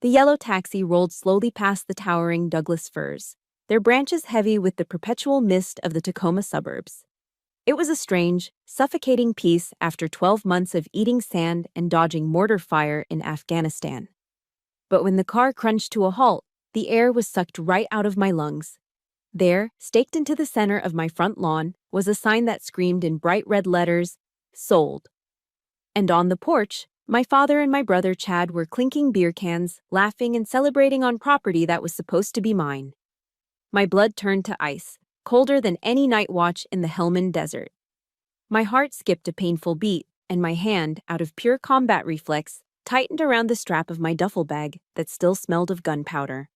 The yellow taxi rolled slowly past the towering Douglas firs, their branches heavy with the perpetual mist of the Tacoma suburbs. It was a strange, suffocating peace after 12 months of eating sand and dodging mortar fire in Afghanistan. But when the car crunched to a halt, the air was sucked right out of my lungs. There, staked into the center of my front lawn, was a sign that screamed in bright red letters, "Sold." And on the porch, my father and my brother Chad were clinking beer cans, laughing and celebrating on property that was supposed to be mine. My blood turned to ice, colder than any night watch in the Helmand Desert. My heart skipped a painful beat, and my hand, out of pure combat reflex, tightened around the strap of my duffel bag that still smelled of gunpowder.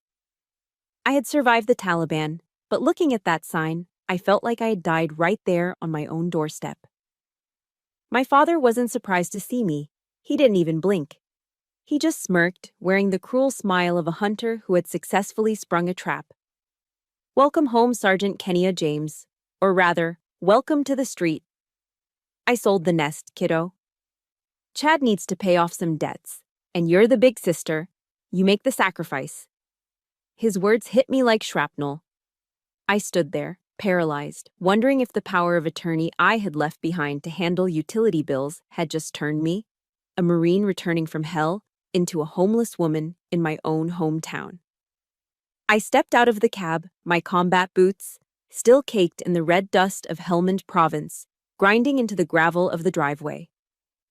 I had survived the Taliban, but looking at that sign, I felt like I had died right there on my own doorstep. My father wasn't surprised to see me. He didn't even blink. He just smirked, wearing the cruel smile of a hunter who had successfully sprung a trap. "Welcome home, Sergeant Kenya James. Or rather, welcome to the street. I sold the nest, kiddo. Chad needs to pay off some debts, and you're the big sister. You make the sacrifice." His words hit me like shrapnel. I stood there, paralyzed, wondering if the power of attorney I had left behind to handle utility bills had just turned me, a Marine returning from hell, into a homeless woman in my own hometown. I stepped out of the cab, my combat boots, still caked in the red dust of Helmand Province, grinding into the gravel of the driveway.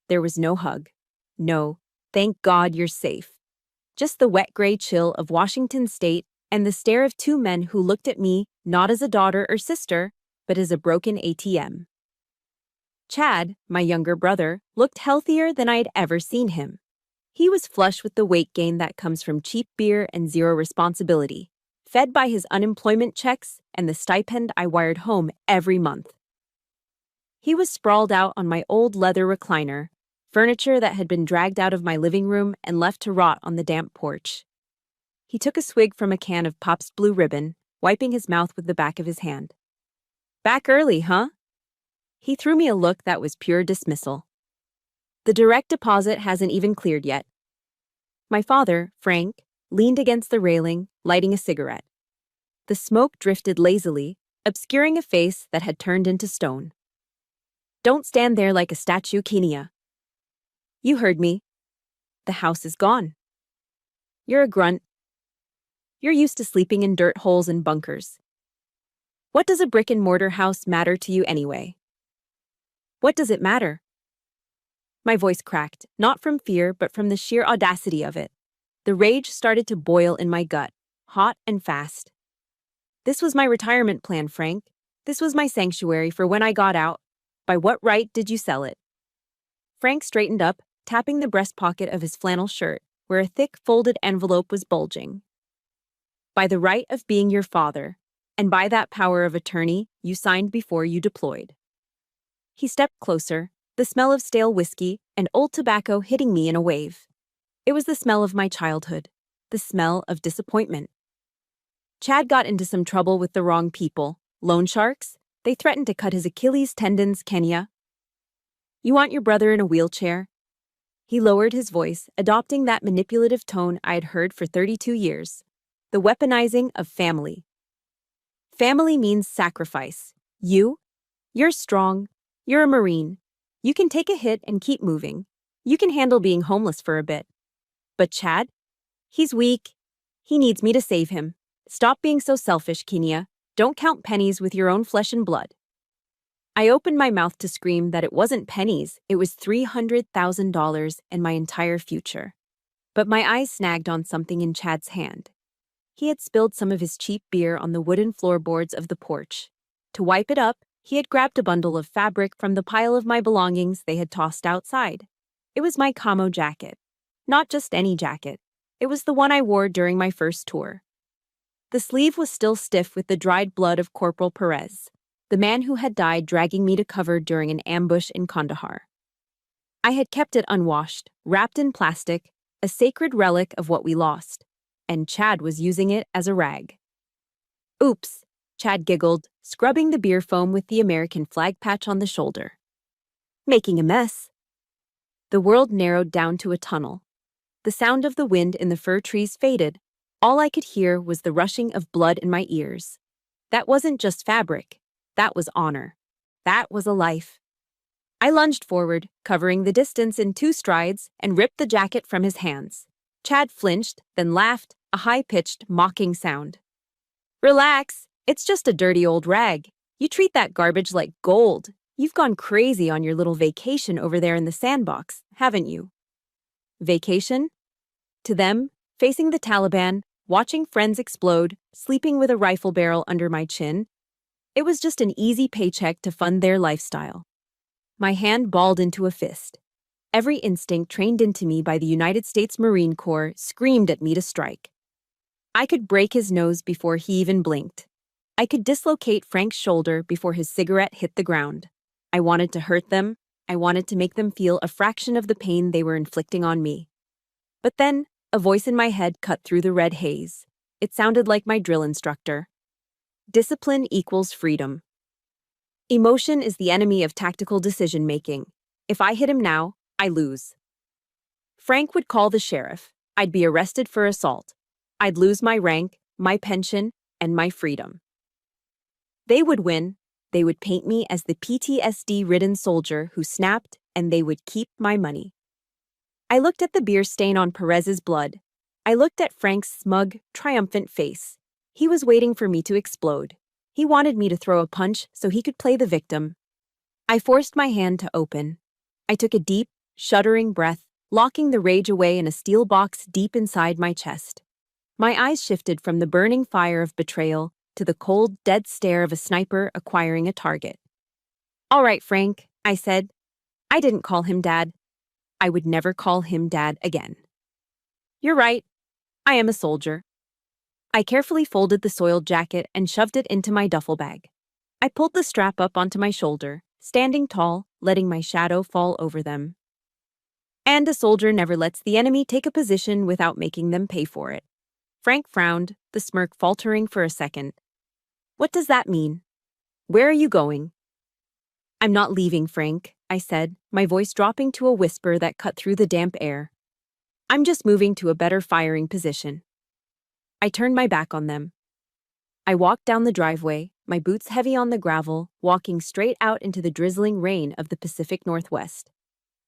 There was no hug. No, "Thank God you're safe." Just the wet gray chill of Washington State and the stare of two men who looked at me not as a daughter or sister, but as a broken ATM. Chad, my younger brother, looked healthier than I had ever seen him. He was flush with the weight gain that comes from cheap beer and zero responsibility, fed by his unemployment checks and the stipend I wired home every month. He was sprawled out on my old leather recliner, furniture that had been dragged out of my living room and left to rot on the damp porch. He took a swig from a can of Pop's Blue Ribbon, wiping his mouth with the back of his hand. "Back early, huh?" He threw me a look that was pure dismissal. "The direct deposit hasn't even cleared yet." My father, Frank, leaned against the railing, lighting a cigarette. The smoke drifted lazily, obscuring a face that had turned into stone. "Don't stand there like a statue, Kenya. You heard me. The house is gone. You're a grunt. You're used to sleeping in dirt holes and bunkers. What does a brick-and-mortar house matter to you anyway? What does it matter?" My voice cracked, not from fear, but from the sheer audacity of it. The rage started to boil in my gut, hot and fast. This was my retirement plan, Frank. This was my sanctuary for when I got out. By what right did you sell it? Frank straightened up, tapping the breast pocket of his flannel shirt, where a thick, folded envelope was bulging. "By the right of being your father, and by that power of attorney you signed before you deployed." He stepped closer, the smell of stale whiskey and old tobacco hitting me in a wave. It was the smell of my childhood, the smell of disappointment. "Chad got into some trouble with the wrong people. Loan sharks? They threatened to cut his Achilles tendons, Kenya. You want your brother in a wheelchair?" He lowered his voice, adopting that manipulative tone I had heard for 32 years. The weaponizing of family. Family means sacrifice. You're strong. You're a Marine. You can take a hit and keep moving. You can handle being homeless for a bit. But Chad? He's weak. He needs me to save him. Stop being so selfish, Kenya. Don't count pennies with your own flesh and blood. I opened my mouth to scream that it wasn't pennies, it was $300,000 and my entire future. But my eyes snagged on something in Chad's hand. He had spilled some of his cheap beer on the wooden floorboards of the porch. To wipe it up, he had grabbed a bundle of fabric from the pile of my belongings they had tossed outside. It was my camo jacket. Not just any jacket. It was the one I wore during my first tour. The sleeve was still stiff with the dried blood of Corporal Perez, the man who had died dragging me to cover during an ambush in Kandahar. I had kept it unwashed, wrapped in plastic, a sacred relic of what we lost, and Chad was using it as a rag. "Oops," Chad giggled, scrubbing the beer foam with the American flag patch on the shoulder. "Making a mess." The world narrowed down to a tunnel. The sound of the wind in the fir trees faded. All I could hear was the rushing of blood in my ears. That wasn't just fabric. That was honor. That was a life. I lunged forward, covering the distance in 2 strides, and ripped the jacket from his hands. Chad flinched, then laughed, a high-pitched, mocking sound. Relax, it's just a dirty old rag. You treat that garbage like gold. You've gone crazy on your little vacation over there in the sandbox, haven't you? Vacation? To them, facing the Taliban, watching friends explode, sleeping with a rifle barrel under my chin, it was just an easy paycheck to fund their lifestyle. My hand balled into a fist. Every instinct trained into me by the United States Marine Corps screamed at me to strike. I could break his nose before he even blinked. I could dislocate Frank's shoulder before his cigarette hit the ground. I wanted to hurt them. I wanted to make them feel a fraction of the pain they were inflicting on me. But then, a voice in my head cut through the red haze. It sounded like my drill instructor. Discipline equals freedom. Emotion is the enemy of tactical decision-making. If I hit him now, I lose. Frank would call the sheriff. I'd be arrested for assault. I'd lose my rank, my pension, and my freedom. They would win. They would paint me as the PTSD-ridden soldier who snapped, and they would keep my money. I looked at the beer stain on Perez's blood. I looked at Frank's smug, triumphant face. He was waiting for me to explode. He wanted me to throw a punch so he could play the victim. I forced my hand to open. I took a deep, shuddering breath, locking the rage away in a steel box deep inside my chest. My eyes shifted from the burning fire of betrayal to the cold, dead stare of a sniper acquiring a target. "All right, Frank," I said. I didn't call him Dad. I would never call him Dad again. "You're right. I am a soldier." I carefully folded the soiled jacket and shoved it into my duffel bag. I pulled the strap up onto my shoulder, standing tall, letting my shadow fall over them. And a soldier never lets the enemy take a position without making them pay for it. Frank frowned, the smirk faltering for a second. "What does that mean? Where are you going?" "I'm not leaving, Frank," I said, my voice dropping to a whisper that cut through the damp air. "I'm just moving to a better firing position." I turned my back on them. I walked down the driveway, my boots heavy on the gravel, walking straight out into the drizzling rain of the Pacific Northwest.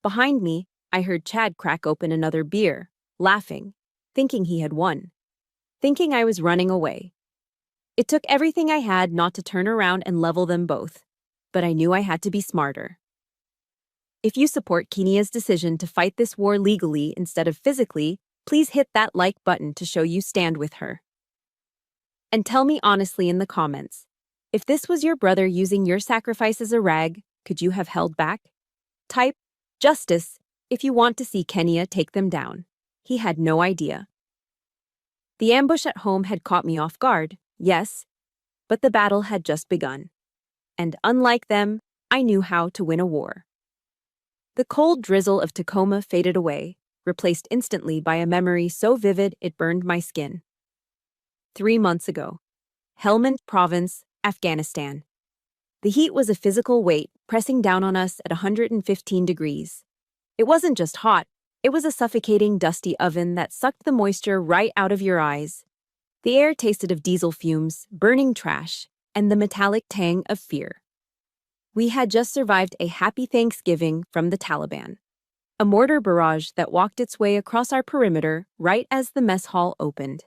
Behind me, I heard Chad crack open another beer, laughing, thinking he had won, thinking I was running away. It took everything I had not to turn around and level them both, but I knew I had to be smarter. If you support Kenya's decision to fight this war legally instead of physically, please hit that like button to show you stand with her. And tell me honestly in the comments, if this was your brother using your sacrifice as a rag, could you have held back? Type justice if you want to see Kenya take them down. He had no idea. The ambush at home had caught me off guard, yes, but the battle had just begun. And unlike them, I knew how to win a war. The cold drizzle of Tacoma faded away, replaced instantly by a memory so vivid it burned my skin. 3 months ago, Helmand Province, Afghanistan. The heat was a physical weight pressing down on us at 115 degrees. It wasn't just hot, it was a suffocating, dusty oven that sucked the moisture right out of your eyes. The air tasted of diesel fumes, burning trash, and the metallic tang of fear. We had just survived a happy Thanksgiving from the Taliban. A mortar barrage that walked its way across our perimeter right as the mess hall opened.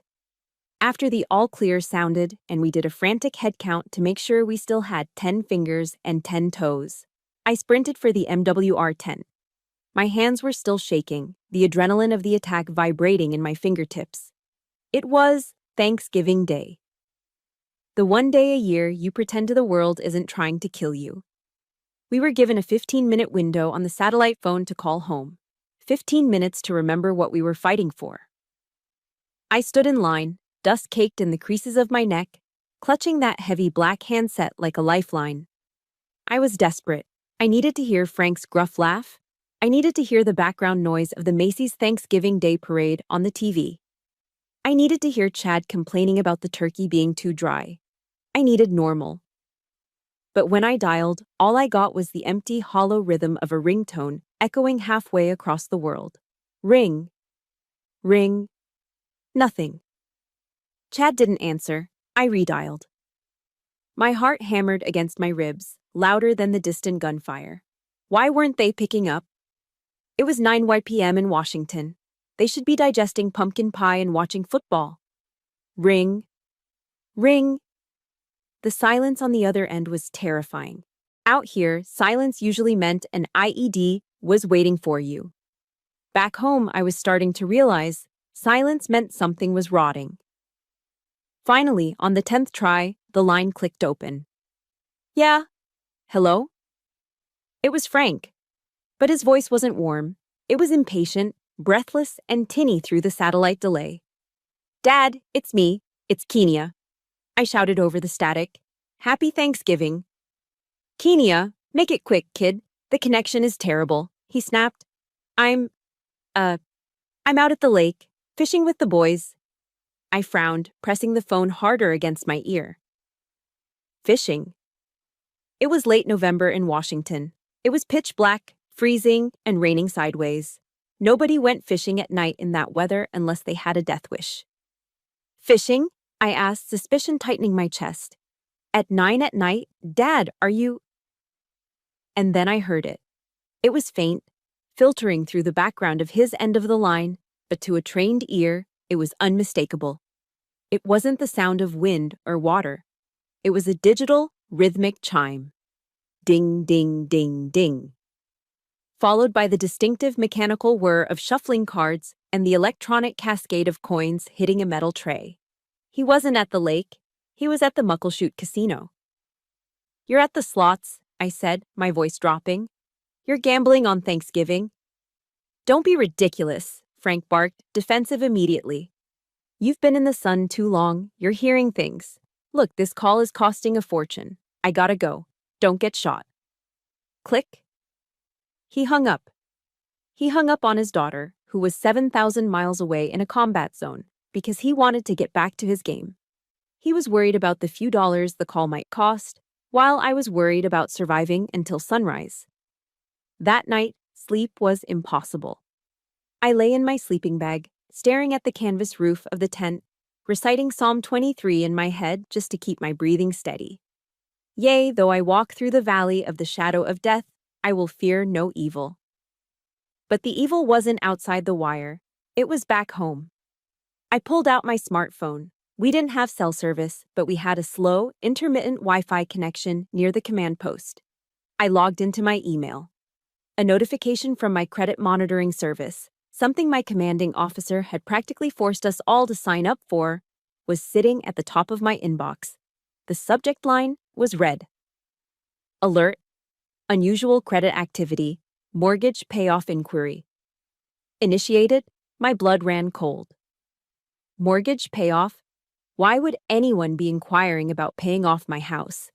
After the all-clear sounded and we did a frantic head count to make sure we still had 10 fingers and 10 toes, I sprinted for the MWR tent. My hands were still shaking, the adrenaline of the attack vibrating in my fingertips. It was Thanksgiving Day. The one day a year you pretend to the world isn't trying to kill you. We were given a 15-minute window on the satellite phone to call home. 15 minutes to remember what we were fighting for. I stood in line, dust caked in the creases of my neck, clutching that heavy black handset like a lifeline. I was desperate. I needed to hear Frank's gruff laugh. I needed to hear the background noise of the Macy's Thanksgiving Day Parade on the TV. I needed to hear Chad complaining about the turkey being too dry. I needed normal. But when I dialed, all I got was the empty, hollow rhythm of a ringtone echoing halfway across the world. Ring. Ring. Nothing. Chad didn't answer. I redialed. My heart hammered against my ribs, louder than the distant gunfire. Why weren't they picking up? It was 9 p.m. in Washington. They should be digesting pumpkin pie and watching football. Ring. Ring. The silence on the other end was terrifying. Out here, silence usually meant an IED was waiting for you. Back home, I was starting to realize silence meant something was rotting. Finally, on the 10th try, the line clicked open. Yeah. Hello? It was Frank. But his voice wasn't warm. It was impatient, breathless, and tinny through the satellite delay. Dad, it's me. It's Kenya. I shouted over the static. Happy Thanksgiving. Kenya, make it quick, kid. The connection is terrible, he snapped. I'm out at the lake, fishing with the boys. I frowned, pressing the phone harder against my ear. Fishing. It was late November in Washington. It was pitch black, freezing, and raining sideways. Nobody went fishing at night in that weather unless they had a death wish. Fishing? I asked, suspicion tightening my chest. At 9 at night? Dad, are you… And then I heard it. It was faint, filtering through the background of his end of the line, but to a trained ear, it was unmistakable. It wasn't the sound of wind or water. It was a digital, rhythmic chime. Ding, ding, ding, ding. Followed by the distinctive mechanical whir of shuffling cards and the electronic cascade of coins hitting a metal tray. He wasn't at the lake. He was at the Muckleshoot Casino. You're at the slots, I said, my voice dropping. You're gambling on Thanksgiving. Don't be ridiculous, Frank barked, defensive immediately. You've been in the sun too long. You're hearing things. Look, this call is costing a fortune. I gotta go. Don't get shot. Click. He hung up. He hung up on his daughter, who was 7,000 miles away in a combat zone, because he wanted to get back to his game. He was worried about the few dollars the call might cost, while I was worried about surviving until sunrise. That night, sleep was impossible. I lay in my sleeping bag, staring at the canvas roof of the tent, reciting Psalm 23 in my head just to keep my breathing steady. Yea, though I walk through the valley of the shadow of death, I will fear no evil. But the evil wasn't outside the wire. It was back home. I pulled out my smartphone. We didn't have cell service, but we had a slow, intermittent Wi-Fi connection near the command post. I logged into my email. A notification from my credit monitoring service, something my commanding officer had practically forced us all to sign up for, was sitting at the top of my inbox. The subject line was red. Alert. Unusual credit activity. Mortgage payoff inquiry. Initiated. My blood ran cold. Mortgage payoff? Why would anyone be inquiring about paying off my house?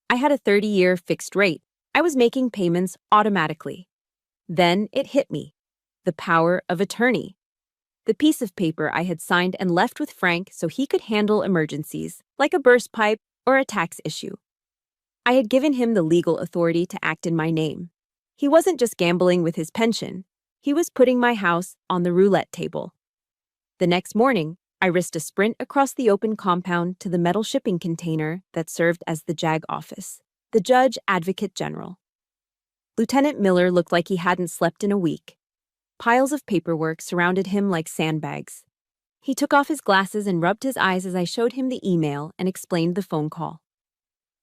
I had a 30-year fixed rate. I was making payments automatically. Then it hit me. The power of attorney. The piece of paper I had signed and left with Frank so he could handle emergencies, like a burst pipe or a tax issue. I had given him the legal authority to act in my name. He wasn't just gambling with his pension. He was putting my house on the roulette table. The next morning, I risked a sprint across the open compound to the metal shipping container that served as the JAG office, the Judge Advocate General. Lieutenant Miller looked like he hadn't slept in a week. Piles of paperwork surrounded him like sandbags. He took off his glasses and rubbed his eyes as I showed him the email and explained the phone call.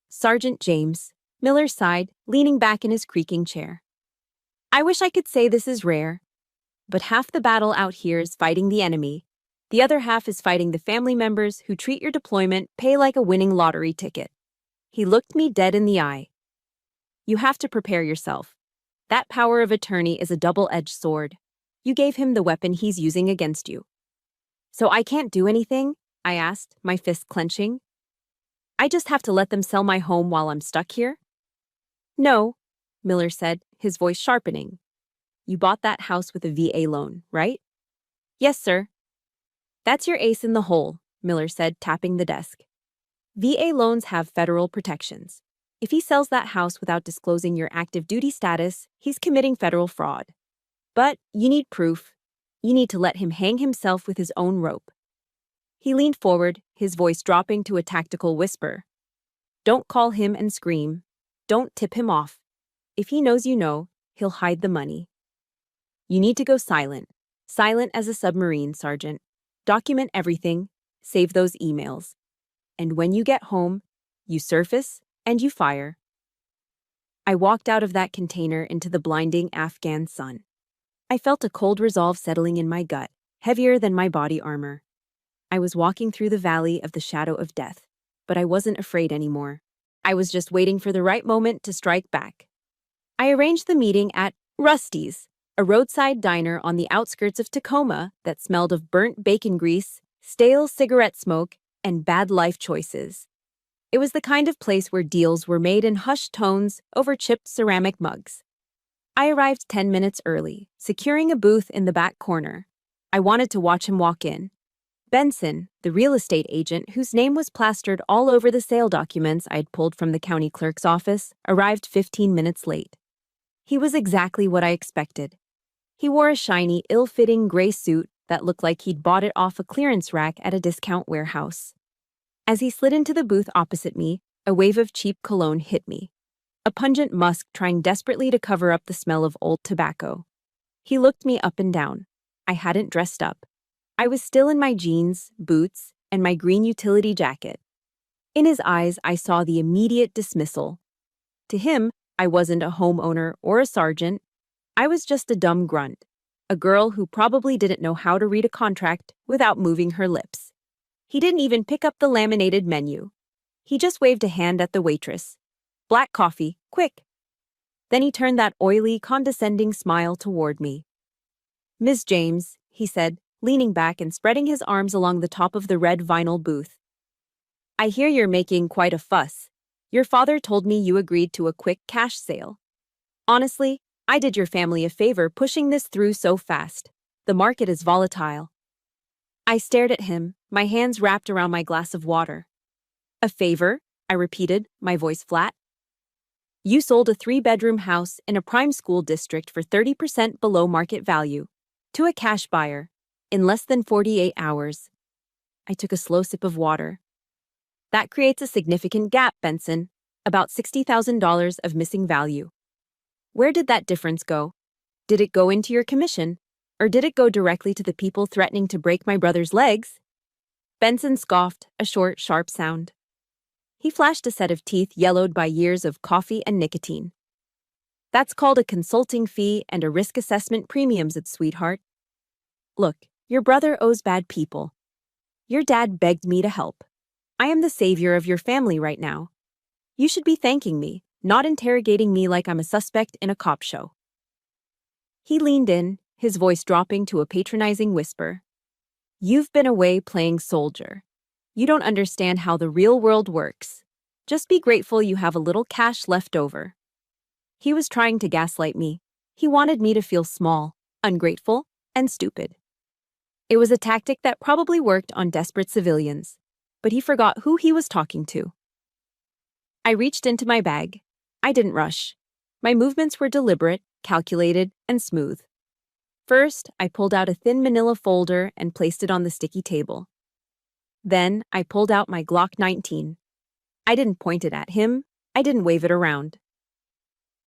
Sergeant James, Miller sighed, leaning back in his creaking chair. I wish I could say this is rare, but half the battle out here is fighting the enemy. The other half is fighting the family members who treat your deployment pay like a winning lottery ticket. He looked me dead in the eye. You have to prepare yourself. That power of attorney is a double-edged sword. You gave him the weapon he's using against you. So I can't do anything? I asked, my fist clenching. I just have to let them sell my home while I'm stuck here? No, Miller said, his voice sharpening. You bought that house with a VA loan, right? Yes, sir. That's your ace in the hole, Miller said, tapping the desk. VA loans have federal protections. If he sells that house without disclosing your active duty status, he's committing federal fraud. But you need proof. You need to let him hang himself with his own rope. He leaned forward, his voice dropping to a tactical whisper. Don't call him and scream. Don't tip him off. If he knows you know, he'll hide the money. You need to go silent. Silent as a submarine, Sergeant. Document everything. Save those emails. And when you get home, you surface and you fire. I walked out of that container into the blinding Afghan sun. I felt a cold resolve settling in my gut, heavier than my body armor. I was walking through the valley of the shadow of death, but I wasn't afraid anymore. I was just waiting for the right moment to strike back. I arranged the meeting at Rusty's, a roadside diner on the outskirts of Tacoma that smelled of burnt bacon grease, stale cigarette smoke, and bad life choices. It was the kind of place where deals were made in hushed tones over chipped ceramic mugs. I arrived 10 minutes early, securing a booth in the back corner. I wanted to watch him walk in. Benson, the real estate agent whose name was plastered all over the sale documents I'd pulled from the county clerk's office, arrived 15 minutes late. He was exactly what I expected. He wore a shiny, ill-fitting gray suit that looked like he'd bought it off a clearance rack at a discount warehouse. As he slid into the booth opposite me, a wave of cheap cologne hit me. A pungent musk trying desperately to cover up the smell of old tobacco. He looked me up and down. I hadn't dressed up. I was still in my jeans, boots, and my green utility jacket. In his eyes, I saw the immediate dismissal. To him, I wasn't a homeowner or a sergeant. I was just a dumb grunt, a girl who probably didn't know how to read a contract without moving her lips. He didn't even pick up the laminated menu. He just waved a hand at the waitress. Black coffee, quick. Then he turned that oily, condescending smile toward me. Miss James, he said, leaning back and spreading his arms along the top of the red vinyl booth. I hear you're making quite a fuss. Your father told me you agreed to a quick cash sale. Honestly, I did your family a favor pushing this through so fast. The market is volatile. I stared at him, my hands wrapped around my glass of water. A favor? I repeated, my voice flat. You sold a 3-bedroom house in a prime school district for 30% below market value to a cash buyer in less than 48 hours. I took a slow sip of water. That creates a significant gap, Benson, about $60,000 of missing value. Where did that difference go? Did it go into your commission? Or did it go directly to the people threatening to break my brother's legs? Benson scoffed, a short, sharp sound. He flashed a set of teeth yellowed by years of coffee and nicotine. That's called a consulting fee and a risk assessment premiums, sweetheart. Look, your brother owes bad people. Your dad begged me to help. I am the savior of your family right now. You should be thanking me, not interrogating me like I'm a suspect in a cop show. He leaned in, his voice dropping to a patronizing whisper. You've been away playing soldier. You don't understand how the real world works. Just be grateful you have a little cash left over. He was trying to gaslight me. He wanted me to feel small, ungrateful, and stupid. It was a tactic that probably worked on desperate civilians, but he forgot who he was talking to. I reached into my bag. I didn't rush. My movements were deliberate, calculated, and smooth. First, I pulled out a thin manila folder and placed it on the sticky table. Then, I pulled out my Glock 19. I didn't point it at him. I didn't wave it around.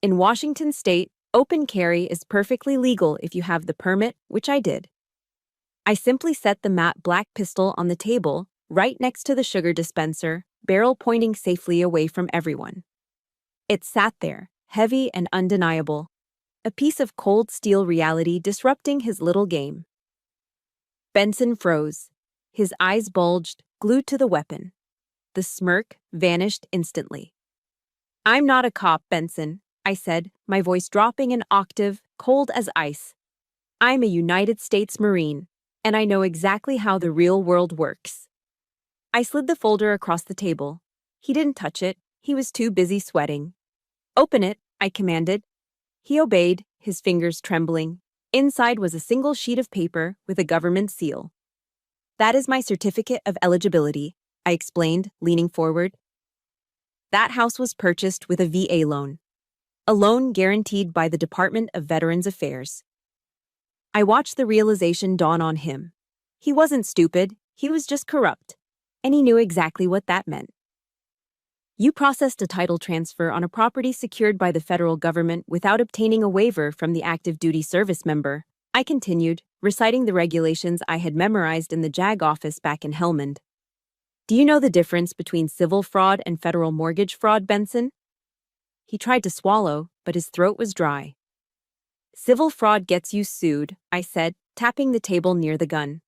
In Washington state, open carry is perfectly legal if you have the permit, which I did. I simply set the matte black pistol on the table, right next to the sugar dispenser, barrel pointing safely away from everyone. It sat there, heavy and undeniable, a piece of cold steel reality disrupting his little game. Benson froze. His eyes bulged, glued to the weapon. The smirk vanished instantly. I'm not a cop, Benson, I said, my voice dropping an octave, cold as ice. I'm a United States Marine, and I know exactly how the real world works. I slid the folder across the table. He didn't touch it. He was too busy sweating. Open it, I commanded. He obeyed, his fingers trembling. Inside was a single sheet of paper with a government seal. That is my certificate of eligibility, I explained, leaning forward. That house was purchased with a VA loan. A loan guaranteed by the Department of Veterans Affairs. I watched the realization dawn on him. He wasn't stupid, he was just corrupt. And he knew exactly what that meant. You processed a title transfer on a property secured by the federal government without obtaining a waiver from the active duty service member. I continued, reciting the regulations I had memorized in the JAG office back in Helmand. Do you know the difference between civil fraud and federal mortgage fraud, Benson? He tried to swallow, but his throat was dry. Civil fraud gets you sued, I said, tapping the table near the gun.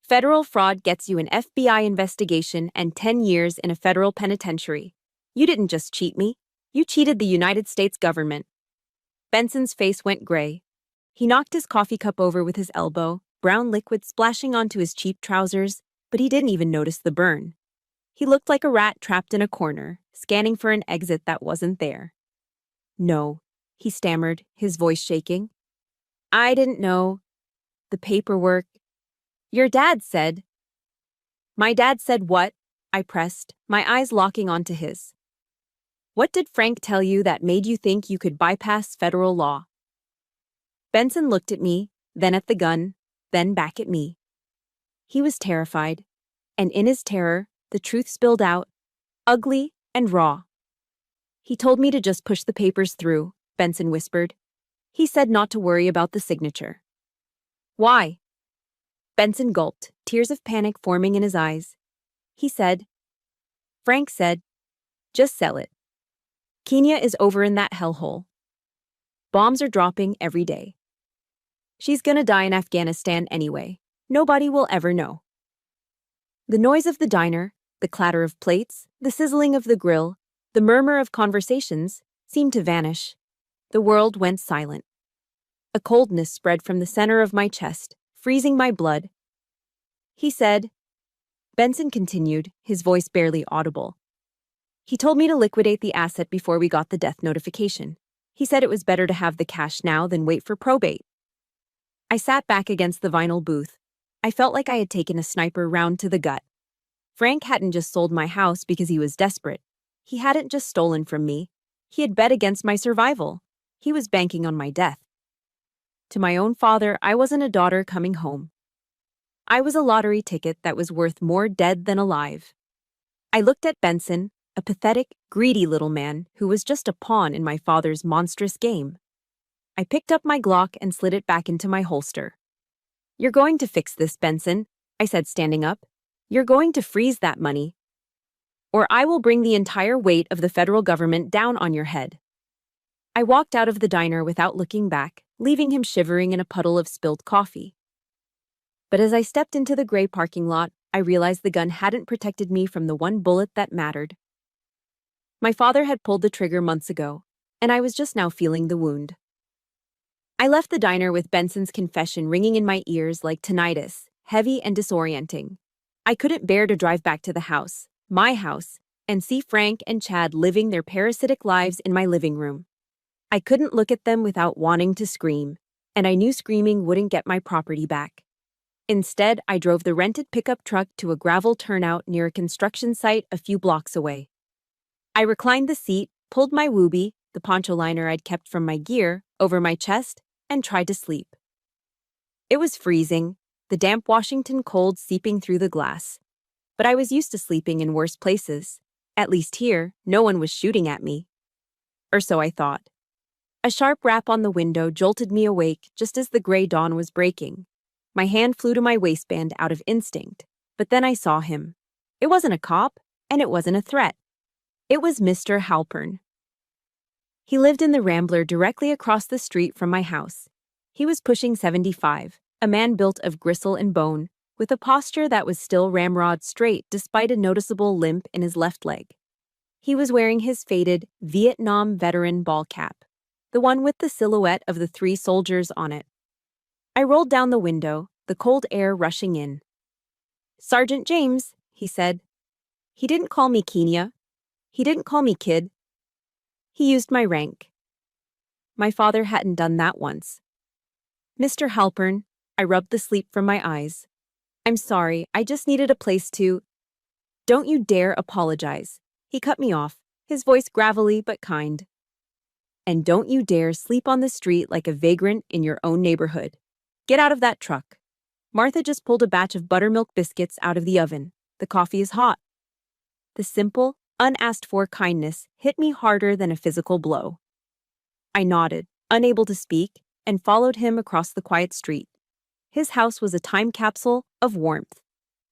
Federal fraud gets you an FBI investigation and 10 years in a federal penitentiary. You didn't just cheat me, you cheated the United States government. Benson's face went gray. He knocked his coffee cup over with his elbow, brown liquid splashing onto his cheap trousers, but he didn't even notice the burn. He looked like a rat trapped in a corner, scanning for an exit that wasn't there. No, he stammered, his voice shaking. I didn't know. The paperwork. Your dad said. My dad said what? I pressed, my eyes locking onto his. What did Frank tell you that made you think you could bypass federal law? Benson looked at me, then at the gun, then back at me. He was terrified, and in his terror, the truth spilled out, ugly and raw. He told me to just push the papers through, Benson whispered. He said not to worry about the signature. Why? Benson gulped, tears of panic forming in his eyes. He said, Frank said, just sell it. Kenya is over in that hellhole. Bombs are dropping every day. She's gonna die in Afghanistan anyway. Nobody will ever know. The noise of the diner, the clatter of plates, the sizzling of the grill, the murmur of conversations seemed to vanish. The world went silent. A coldness spread from the center of my chest, freezing my blood. He said, Benson continued, his voice barely audible. He told me to liquidate the asset before we got the death notification. He said it was better to have the cash now than wait for probate. I sat back against the vinyl booth. I felt like I had taken a sniper round to the gut. Frank hadn't just sold my house because he was desperate. He hadn't just stolen from me. He had bet against my survival. He was banking on my death. To my own father, I wasn't a daughter coming home. I was a lottery ticket that was worth more dead than alive. I looked at Benson, a pathetic, greedy little man who was just a pawn in my father's monstrous game. I picked up my Glock and slid it back into my holster. You're going to fix this, Benson, I said, standing up. You're going to freeze that money, or I will bring the entire weight of the federal government down on your head. I walked out of the diner without looking back, leaving him shivering in a puddle of spilled coffee. But as I stepped into the gray parking lot, I realized the gun hadn't protected me from the one bullet that mattered. My father had pulled the trigger months ago, and I was just now feeling the wound. I left the diner with Benson's confession ringing in my ears like tinnitus, heavy and disorienting. I couldn't bear to drive back to the house, my house, and see Frank and Chad living their parasitic lives in my living room. I couldn't look at them without wanting to scream, and I knew screaming wouldn't get my property back. Instead, I drove the rented pickup truck to a gravel turnout near a construction site a few blocks away. I reclined the seat, pulled my whoopee, the poncho liner I'd kept from my gear, over my chest, and tried to sleep. It was freezing, the damp Washington cold seeping through the glass. But I was used to sleeping in worse places. At least here, no one was shooting at me. Or so I thought. A sharp rap on the window jolted me awake just as the gray dawn was breaking. My hand flew to my waistband out of instinct, but then I saw him. It wasn't a cop, and it wasn't a threat. It was Mr. Halpern. He lived in the Rambler directly across the street from my house. He was pushing 75, a man built of gristle and bone, with a posture that was still ramrod straight despite a noticeable limp in his left leg. He was wearing his faded Vietnam veteran ball cap, the one with the silhouette of the 3 soldiers on it. I rolled down the window, the cold air rushing in. Sergeant James, he said. He didn't call me Kenya. He didn't call me kid. He used my rank. My father hadn't done that once. Mr. Halpern, I rubbed the sleep from my eyes. I'm sorry, I just needed a place to... Don't you dare apologize. He cut me off, his voice gravelly but kind. And don't you dare sleep on the street like a vagrant in your own neighborhood. Get out of that truck. Martha just pulled a batch of buttermilk biscuits out of the oven. The coffee is hot. The simple, unasked-for kindness hit me harder than a physical blow. I nodded, unable to speak, and followed him across the quiet street. His house was a time capsule of warmth.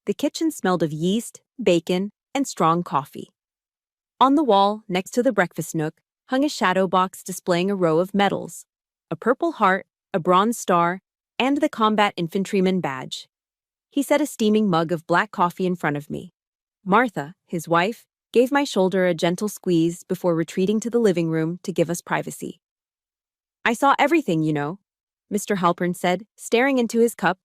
The kitchen smelled of yeast, bacon, and strong coffee. On the wall, next to the breakfast nook, hung a shadow box displaying a row of medals: a Purple Heart, a Bronze Star, and the Combat Infantryman badge. He set a steaming mug of black coffee in front of me. Martha, his wife, gave my shoulder a gentle squeeze before retreating to the living room to give us privacy. I saw everything, you know, Mr. Halpern said, staring into his cup.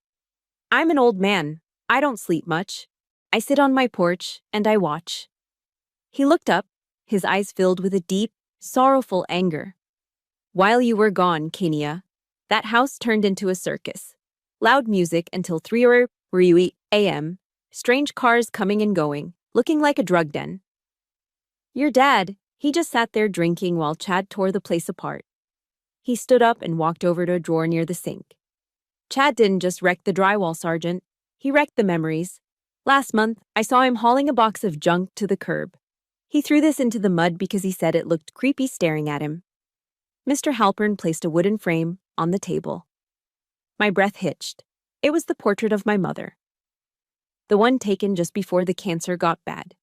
I'm an old man. I don't sleep much. I sit on my porch and I watch. He looked up, his eyes filled with a deep, sorrowful anger. While you were gone, Kenia, that house turned into a circus. Loud music until 3 a.m., strange cars coming and going, looking like a drug den. Your dad, he just sat there drinking while Chad tore the place apart. He stood up and walked over to a drawer near the sink. Chad didn't just wreck the drywall, Sergeant. He wrecked the memories. Last month, I saw him hauling a box of junk to the curb. He threw this into the mud because he said it looked creepy staring at him. Mr. Halpern placed a wooden frame on the table. My breath hitched. It was the portrait of my mother. The one taken just before the cancer got bad.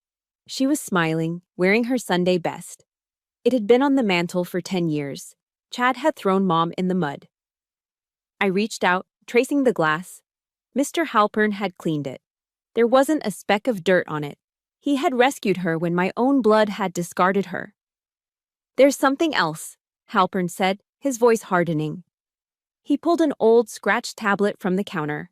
She was smiling, wearing her Sunday best. It had been on the mantle for 10 years. Chad had thrown Mom in the mud. I reached out, tracing the glass. Mr. Halpern had cleaned it. There wasn't a speck of dirt on it. He had rescued her when my own blood had discarded her. There's something else, Halpern said, his voice hardening. He pulled an old, scratched tablet from the counter.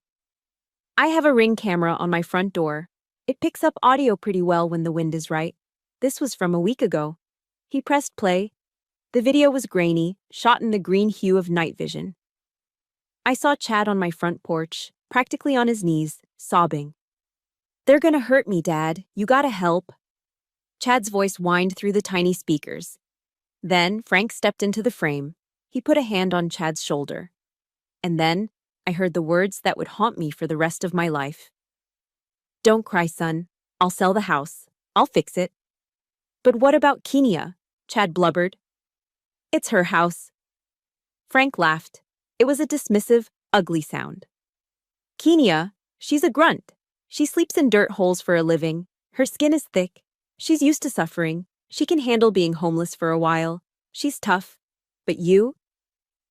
I have a Ring camera on my front door. It picks up audio pretty well when the wind is right. This was from a week ago. He pressed play. The video was grainy, shot in the green hue of night vision. I saw Chad on my front porch, practically on his knees, sobbing. They're gonna hurt me, Dad. You gotta help. Chad's voice whined through the tiny speakers. Then Frank stepped into the frame. He put a hand on Chad's shoulder. And then I heard the words that would haunt me for the rest of my life. Don't cry, son. I'll sell the house. I'll fix it. But what about Kenia? Chad blubbered. It's her house. Frank laughed. It was a dismissive, ugly sound. Kenia, she's a grunt. She sleeps in dirt holes for a living. Her skin is thick. She's used to suffering. She can handle being homeless for a while. She's tough. But you?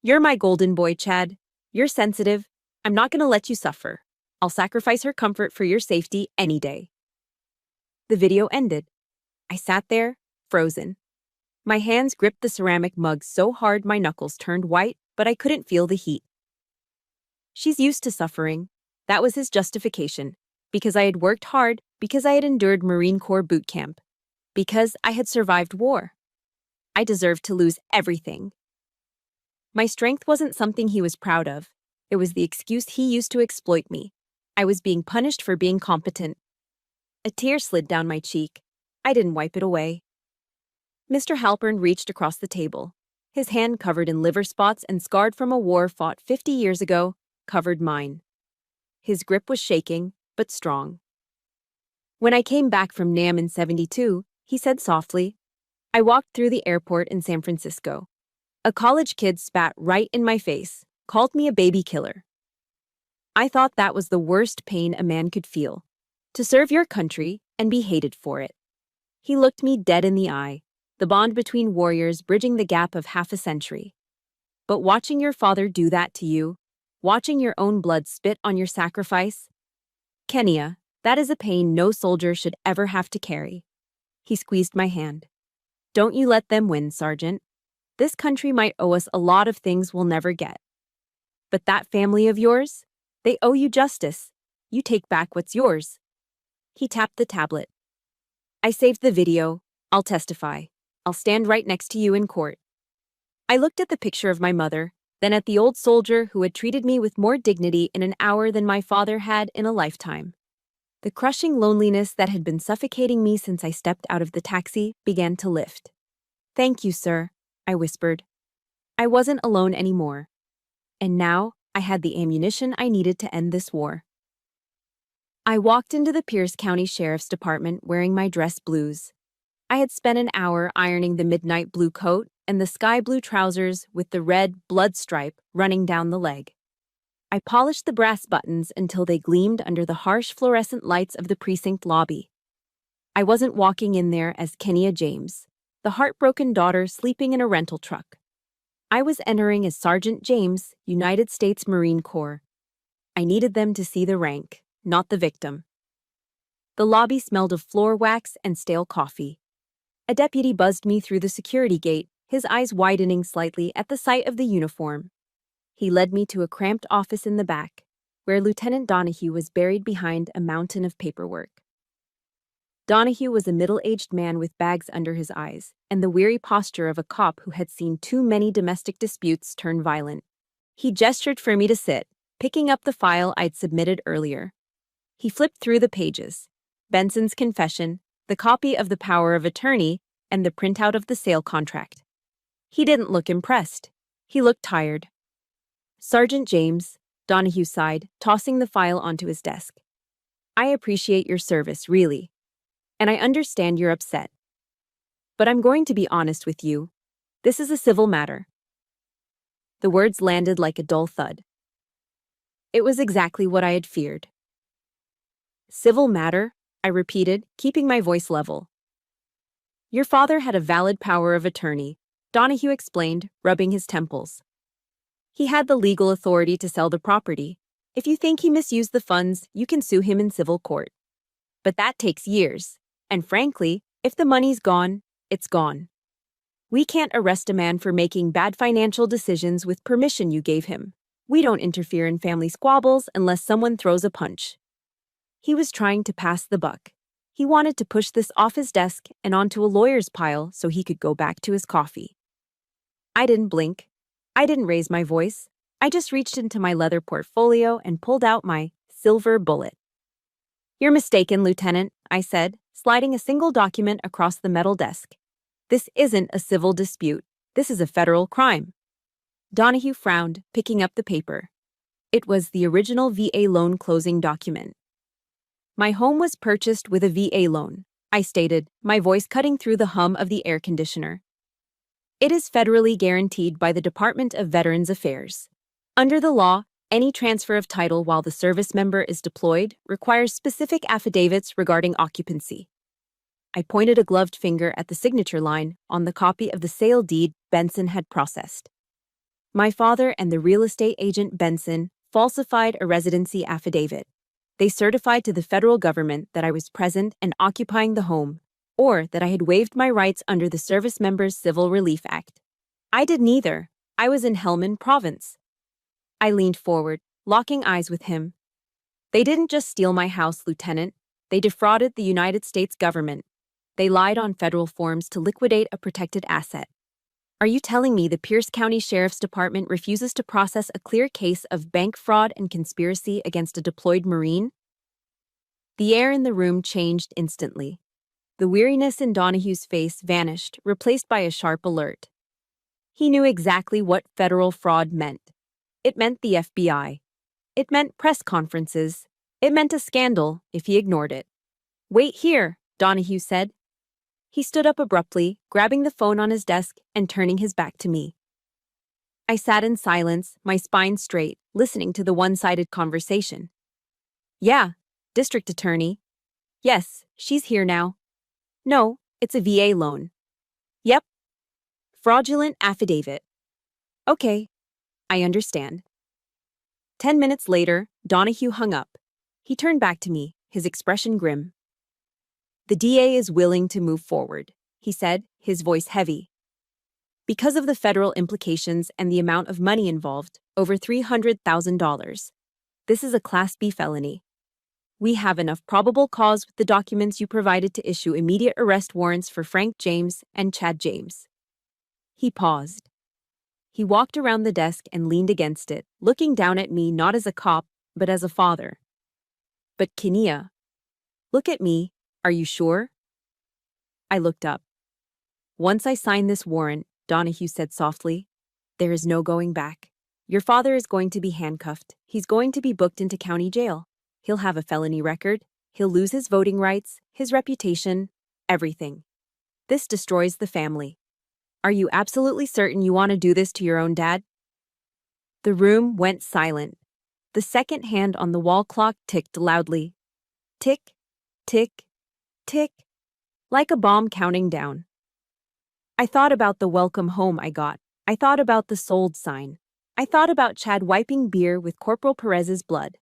You're my golden boy, Chad. You're sensitive. I'm not going to let you suffer. I'll sacrifice her comfort for your safety any day. The video ended. I sat there, frozen. My hands gripped the ceramic mug so hard my knuckles turned white, but I couldn't feel the heat. She's used to suffering. That was his justification. Because I had worked hard, because I had endured Marine Corps boot camp, because I had survived war. I deserved to lose everything. My strength wasn't something he was proud of. It was the excuse he used to exploit me. I was being punished for being competent. A tear slid down my cheek. I didn't wipe it away. Mr. Halpern reached across the table. His hand, covered in liver spots and scarred from a war fought 50 years ago, covered mine. His grip was shaking, but strong. When I came back from NAM in '72, he said softly, I walked through the airport in San Francisco. A college kid spat right in my face, called me a baby killer. I thought that was the worst pain a man could feel, to serve your country and be hated for it. He looked me dead in the eye, the bond between warriors bridging the gap of half a century. But watching your father do that to you, watching your own blood spit on your sacrifice, Kenia, that is a pain no soldier should ever have to carry. He squeezed my hand. Don't you let them win, Sergeant. This country might owe us a lot of things we'll never get. But that family of yours, they owe you justice. You take back what's yours. He tapped the tablet. I saved the video. I'll testify. I'll stand right next to you in court. I looked at the picture of my mother, then at the old soldier who had treated me with more dignity in an hour than my father had in a lifetime. The crushing loneliness that had been suffocating me since I stepped out of the taxi began to lift. Thank you, sir, I whispered. I wasn't alone anymore. And now, I had the ammunition I needed to end this war. I walked into the Pierce County Sheriff's Department wearing my dress blues. I had spent an hour ironing the midnight blue coat and the sky blue trousers with the red blood stripe running down the leg. I polished the brass buttons until they gleamed under the harsh fluorescent lights of the precinct lobby. I wasn't walking in there as Kenia James, the heartbroken daughter sleeping in a rental truck. I was entering as Sergeant James, United States Marine Corps. I needed them to see the rank, not the victim. The lobby smelled of floor wax and stale coffee. A deputy buzzed me through the security gate, his eyes widening slightly at the sight of the uniform. He led me to a cramped office in the back, where Lieutenant Donahue was buried behind a mountain of paperwork. Donahue was a middle-aged man with bags under his eyes and the weary posture of a cop who had seen too many domestic disputes turn violent. He gestured for me to sit, picking up the file I'd submitted earlier. He flipped through the pages: Benson's confession, the copy of the power of attorney, and the printout of the sale contract. He didn't look impressed. He looked tired. "Sergeant James," Donahue sighed, tossing the file onto his desk. "I appreciate your service, really. And I understand you're upset. But I'm going to be honest with you. This is a civil matter." The words landed like a dull thud. It was exactly what I had feared. "Civil matter?" I repeated, keeping my voice level. "Your father had a valid power of attorney," Donahue explained, rubbing his temples. "He had the legal authority to sell the property. If you think he misused the funds, you can sue him in civil court. But that takes years. And frankly, if the money's gone, it's gone. We can't arrest a man for making bad financial decisions with permission you gave him. We don't interfere in family squabbles unless someone throws a punch." He was trying to pass the buck. He wanted to push this off his desk and onto a lawyer's pile so he could go back to his coffee. I didn't blink. I didn't raise my voice. I just reached into my leather portfolio and pulled out my silver bullet. "You're mistaken, Lieutenant," I said, sliding a single document across the metal desk. "This isn't a civil dispute. This is a federal crime." Donahue frowned, picking up the paper. It was the original VA loan closing document. "My home was purchased with a VA loan," I stated, my voice cutting through the hum of the air conditioner. "It is federally guaranteed by the Department of Veterans Affairs. Under the law, any transfer of title while the service member is deployed requires specific affidavits regarding occupancy." I pointed a gloved finger at the signature line on the copy of the sale deed Benson had processed. My father and the real estate agent Benson falsified a residency affidavit. They certified to the federal government that I was present and occupying the home, or that I had waived my rights under the Service Members Civil Relief Act. I did neither. I was in Helmand Province. I leaned forward, locking eyes with him. "They didn't just steal my house, Lieutenant. They defrauded the United States government. They lied on federal forms to liquidate a protected asset. Are you telling me the Pierce County Sheriff's Department refuses to process a clear case of bank fraud and conspiracy against a deployed Marine?" The air in the room changed instantly. The weariness in Donahue's face vanished, replaced by a sharp alert. He knew exactly what federal fraud meant. It meant the FBI. It meant press conferences. It meant a scandal if he ignored it. "Wait here," Donahue said. He stood up abruptly, grabbing the phone on his desk and turning his back to me. I sat in silence, my spine straight, listening to the one-sided conversation. "Yeah, District Attorney. Yes, she's here now. No, it's a VA loan. Yep. Fraudulent affidavit. Okay, I understand." 10 minutes later, Donahue hung up. He turned back to me, his expression grim. "The DA is willing to move forward," he said, his voice heavy. "Because of the federal implications and the amount of money involved, over $300,000. This is a Class B felony. We have enough probable cause with the documents you provided to issue immediate arrest warrants for Frank James and Chad James." He paused. He walked around the desk and leaned against it, looking down at me not as a cop, but as a father. "But Kenia, look at me. Are you sure?" I looked up. "Once I sign this warrant," Donahue said softly, "there is no going back. Your father is going to be handcuffed. He's going to be booked into county jail. He'll have a felony record. He'll lose his voting rights, his reputation, everything. This destroys the family. Are you absolutely certain you want to do this to your own dad?" The room went silent. The second hand on the wall clock ticked loudly. Tick, tick, tick, like a bomb counting down. I thought about the welcome home I got. I thought about the sold sign. I thought about Chad wiping beer with Corporal Perez's blood.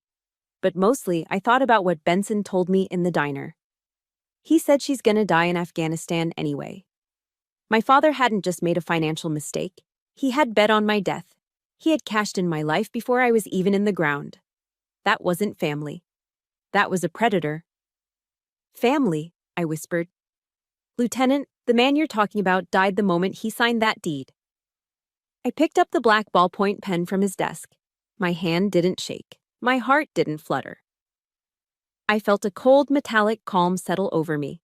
But mostly, I thought about what Benson told me in the diner. He said she's gonna die in Afghanistan anyway. My father hadn't just made a financial mistake. He had bet on my death. He had cashed in my life before I was even in the ground. That wasn't family. That was a predator. "Family," I whispered. "Lieutenant, the man you're talking about died the moment he signed that deed." I picked up the black ballpoint pen from his desk. My hand didn't shake. My heart didn't flutter. I felt a cold, metallic calm settle over me.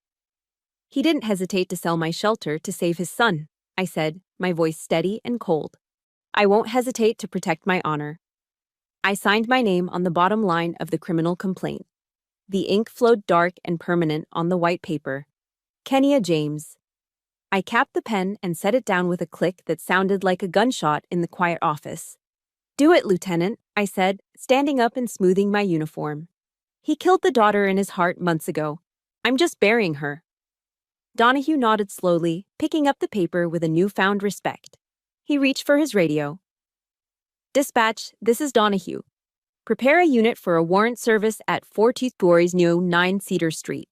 "He didn't hesitate to sell my shelter to save his son," I said, my voice steady and cold. "I won't hesitate to protect my honor." I signed my name on the bottom line of the criminal complaint. The ink flowed dark and permanent on the white paper. Kenya James. I capped the pen and set it down with a click that sounded like a gunshot in the quiet office. "Do it, Lieutenant," I said, standing up and smoothing my uniform. "He killed the daughter in his heart months ago. I'm just burying her." Donahue nodded slowly, picking up the paper with a newfound respect. He reached for his radio. "Dispatch, this is Donahue. Prepare a unit for a warrant service at 42 Bories New 9 Cedar Street.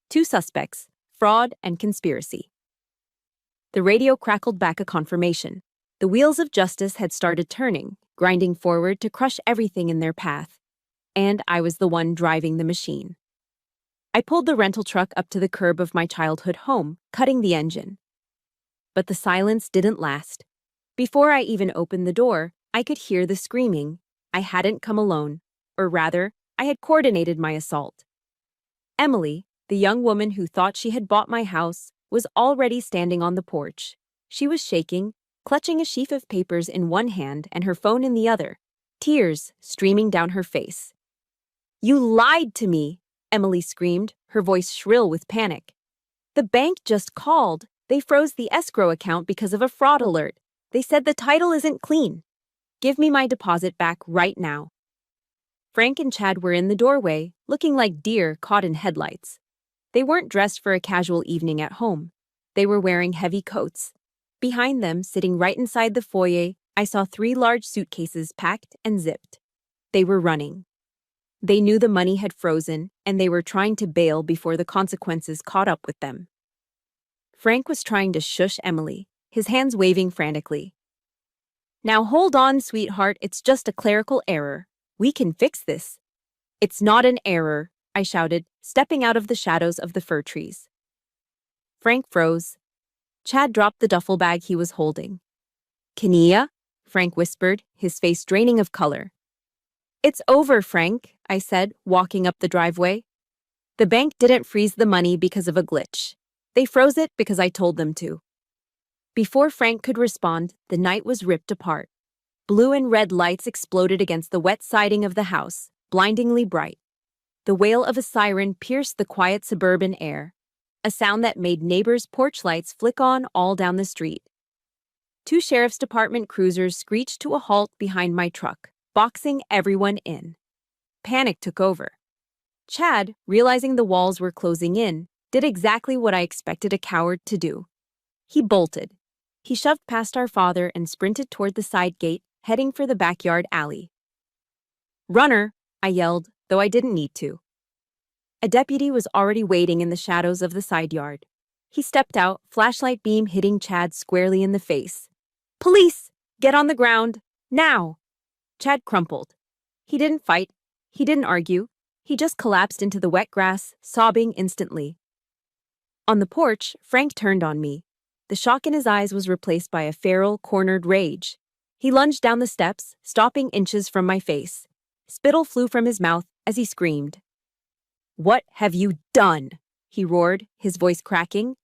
2 suspects, fraud and conspiracy." The radio crackled back a confirmation. The wheels of justice had started turning, grinding forward to crush everything in their path. And I was the one driving the machine. I pulled the rental truck up to the curb of my childhood home, cutting the engine. But the silence didn't last. Before I even opened the door, I could hear the screaming. I hadn't come alone, or rather, I had coordinated my assault. Emily, the young woman who thought she had bought my house, was already standing on the porch. She was shaking, clutching a sheaf of papers in one hand and her phone in the other, tears streaming down her face. "You lied to me!" Emily screamed, her voice shrill with panic. "The bank just called. They froze the escrow account because of a fraud alert. They said the title isn't clean. Give me my deposit back right now." Frank and Chad were in the doorway, looking like deer caught in headlights. They weren't dressed for a casual evening at home. They were wearing heavy coats. Behind them, sitting right inside the foyer, I saw 3 large suitcases packed and zipped. They were running. They knew the money had frozen, and they were trying to bail before the consequences caught up with them. Frank was trying to shush Emily, his hands waving frantically. "Now hold on, sweetheart, it's just a clerical error. We can fix this." "It's not an error," I shouted, stepping out of the shadows of the fir trees. Frank froze. Chad dropped the duffel bag he was holding. "Kenia?" Frank whispered, his face draining of color. "It's over, Frank," I said, walking up the driveway. "The bank didn't freeze the money because of a glitch. They froze it because I told them to." Before Frank could respond, the night was ripped apart. Blue and red lights exploded against the wet siding of the house, blindingly bright. The wail of a siren pierced the quiet suburban air, a sound that made neighbors' porch lights flick on all down the street. 2 sheriff's department cruisers screeched to a halt behind my truck, boxing everyone in. Panic took over. Chad, realizing the walls were closing in, did exactly what I expected a coward to do. He bolted. He shoved past our father and sprinted toward the side gate, heading for the backyard alley. "Runner!" I yelled, though I didn't need to. A deputy was already waiting in the shadows of the side yard. He stepped out, flashlight beam hitting Chad squarely in the face. "Police! Get on the ground! Now!" Chad crumpled. He didn't fight. He didn't argue. He just collapsed into the wet grass, sobbing instantly. On the porch, Frank turned on me. The shock in his eyes was replaced by a feral, cornered rage. He lunged down the steps, stopping inches from my face. Spittle flew from his mouth as he screamed. "What have you done?" he roared, his voice cracking.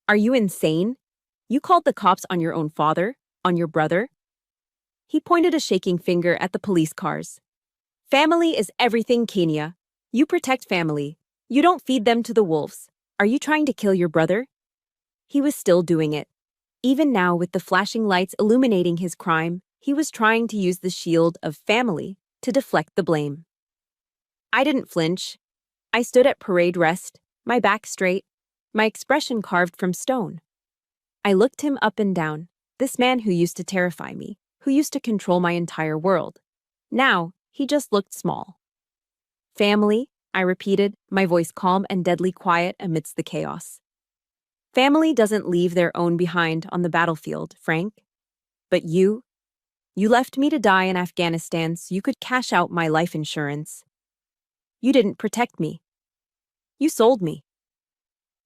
"Are you insane? You called the cops on your own father, on your brother?" He pointed a shaking finger at the police cars. Family is everything, Kenya. You protect family. You don't feed them to the wolves. Are you trying to kill your brother? He was still doing it. Even now, with the flashing lights illuminating his crime, he was trying to use the shield of family to deflect the blame. I didn't flinch. I stood at parade rest, my back straight, my expression carved from stone. I looked him up and down, this man who used to terrify me, who used to control my entire world. Now, he just looked small. Family, I repeated, my voice calm and deadly quiet amidst the chaos. Family doesn't leave their own behind on the battlefield, Frank. But you left me to die in Afghanistan so you could cash out my life insurance. You didn't protect me. You sold me.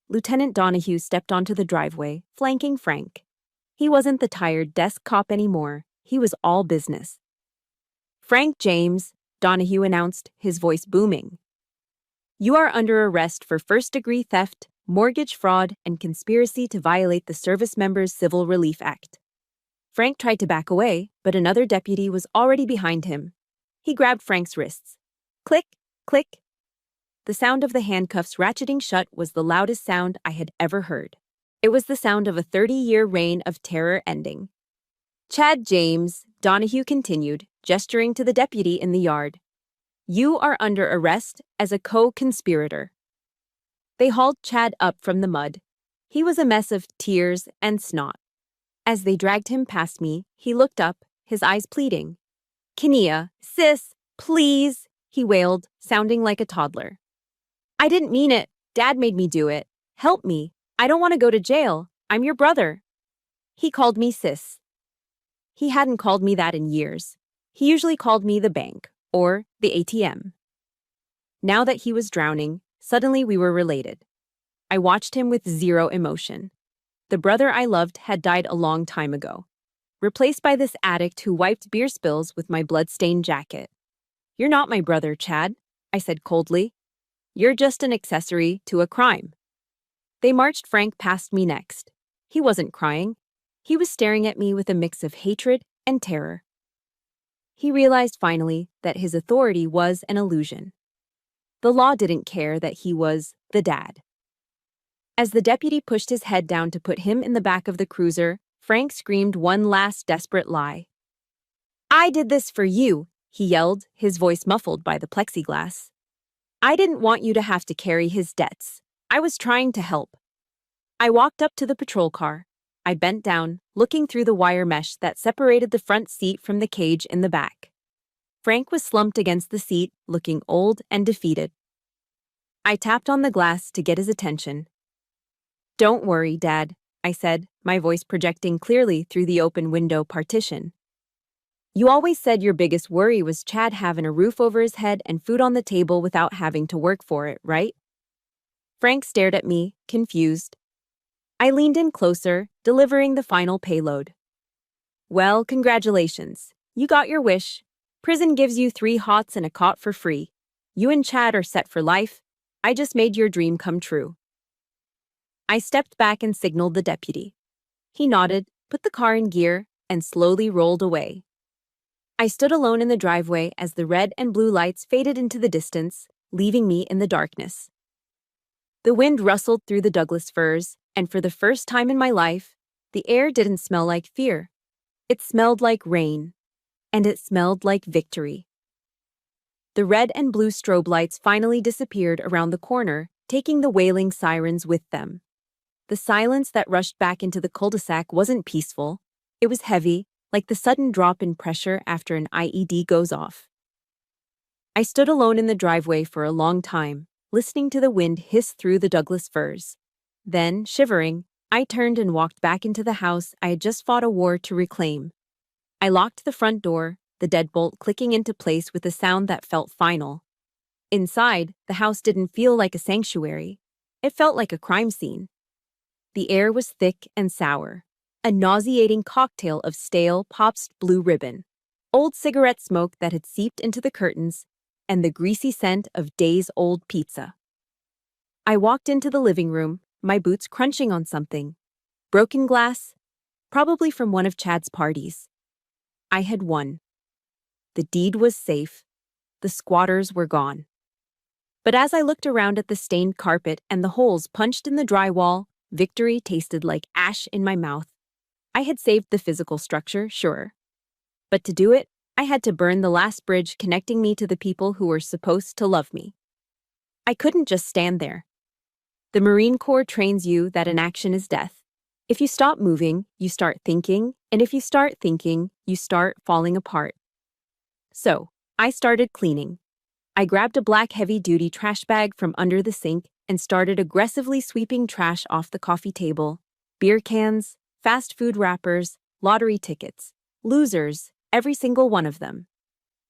Lieutenant Donahue stepped onto the driveway, flanking Frank. He wasn't the tired desk cop anymore. He was all business. Frank James, Donahue announced, his voice booming. You are under arrest for first-degree theft, mortgage fraud, and conspiracy to violate the Service Members Civil Relief Act. Frank tried to back away, but another deputy was already behind him. He grabbed Frank's wrists. Click, click. The sound of the handcuffs ratcheting shut was the loudest sound I had ever heard. It was the sound of a 30-year reign of terror ending. Chad James, Donahue continued, gesturing to the deputy in the yard. You are under arrest as a co-conspirator. They hauled Chad up from the mud. He was a mess of tears and snot. As they dragged him past me, he looked up, his eyes pleading. Kenya, sis, please, he wailed, sounding like a toddler. I didn't mean it. Dad made me do it. Help me. I don't want to go to jail. I'm your brother. He called me sis. He hadn't called me that in years. He usually called me the bank, or the ATM. Now that he was drowning, suddenly we were related. I watched him with zero emotion. The brother I loved had died a long time ago, replaced by this addict who wiped beer spills with my blood-stained jacket. You're not my brother, Chad, I said coldly. You're just an accessory to a crime. They marched Frank past me next. He wasn't crying. He was staring at me with a mix of hatred and terror. He realized finally that his authority was an illusion. The law didn't care that he was the dad. As the deputy pushed his head down to put him in the back of the cruiser, Frank screamed one last desperate lie. I did this for you, he yelled, his voice muffled by the plexiglass. I didn't want you to have to carry his debts. I was trying to help. I walked up to the patrol car. I bent down, looking through the wire mesh that separated the front seat from the cage in the back. Frank was slumped against the seat, looking old and defeated. I tapped on the glass to get his attention. Don't worry, Dad, I said, my voice projecting clearly through the open window partition. You always said your biggest worry was Chad having a roof over his head and food on the table without having to work for it, right? Frank stared at me, confused. I leaned in closer, delivering the final payload. Well, congratulations. You got your wish. Prison gives you 3 hots and a cot for free. You and Chad are set for life. I just made your dream come true. I stepped back and signaled the deputy. He nodded, put the car in gear, and slowly rolled away. I stood alone in the driveway as the red and blue lights faded into the distance, leaving me in the darkness. The wind rustled through the Douglas firs, and for the first time in my life, the air didn't smell like fear. It smelled like rain, and it smelled like victory. The red and blue strobe lights finally disappeared around the corner, taking the wailing sirens with them. The silence that rushed back into the cul-de-sac wasn't peaceful. It was heavy, like the sudden drop in pressure after an IED goes off. I stood alone in the driveway for a long time, listening to the wind hiss through the Douglas firs. Then, shivering, I turned and walked back into the house I had just fought a war to reclaim. I locked the front door, the deadbolt clicking into place with a sound that felt final. Inside, the house didn't feel like a sanctuary. It felt like a crime scene. The air was thick and sour, a nauseating cocktail of stale, Pabst Blue Ribbon, old cigarette smoke that had seeped into the curtains, and the greasy scent of days-old pizza. I walked into the living room, my boots crunching on something. Broken glass? Probably from one of Chad's parties. I had won. The deed was safe. The squatters were gone. But as I looked around at the stained carpet and the holes punched in the drywall, victory tasted like ash in my mouth. I had saved the physical structure, sure. But to do it, I had to burn the last bridge connecting me to the people who were supposed to love me. I couldn't just stand there. The Marine Corps trains you that inaction is death. If you stop moving, you start thinking, and if you start thinking, you start falling apart. So, I started cleaning. I grabbed a black heavy-duty trash bag from under the sink and started aggressively sweeping trash off the coffee table. Beer cans, fast food wrappers, lottery tickets. Losers, every single one of them.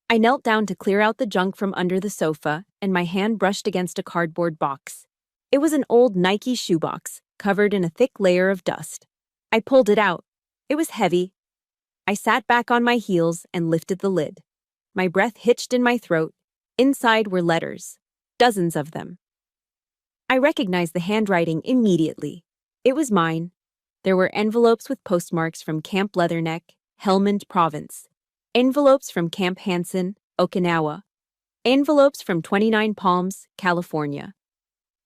I knelt down to clear out the junk from under the sofa, and my hand brushed against a cardboard box. It was an old Nike shoebox, covered in a thick layer of dust. I pulled it out. It was heavy. I sat back on my heels and lifted the lid. My breath hitched in my throat. Inside were letters, dozens of them. I recognized the handwriting immediately. It was mine. There were envelopes with postmarks from Camp Leatherneck, Helmand Province. Envelopes from Camp Hansen, Okinawa. Envelopes from 29 Palms, California.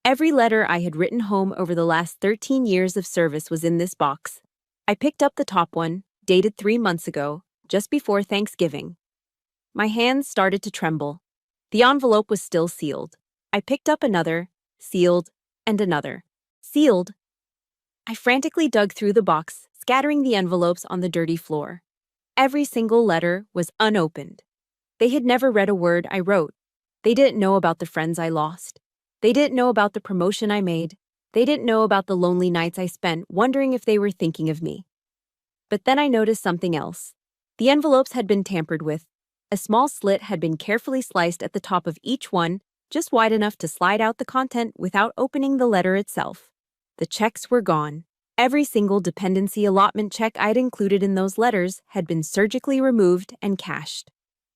Every letter I had written home over the last 13 years of service was in this box. I picked up the top one, dated 3 months ago, just before Thanksgiving. My hands started to tremble. The envelope was still sealed. I picked up another, sealed, and another. Sealed. I frantically dug through the box, scattering the envelopes on the dirty floor. Every single letter was unopened. They had never read a word I wrote. They didn't know about the friends I lost. They didn't know about the promotion I made. They didn't know about the lonely nights I spent wondering if they were thinking of me. But then I noticed something else. The envelopes had been tampered with. A small slit had been carefully sliced at the top of each one, just wide enough to slide out the content without opening the letter itself. The checks were gone. Every single dependency allotment check I'd included in those letters had been surgically removed and cached.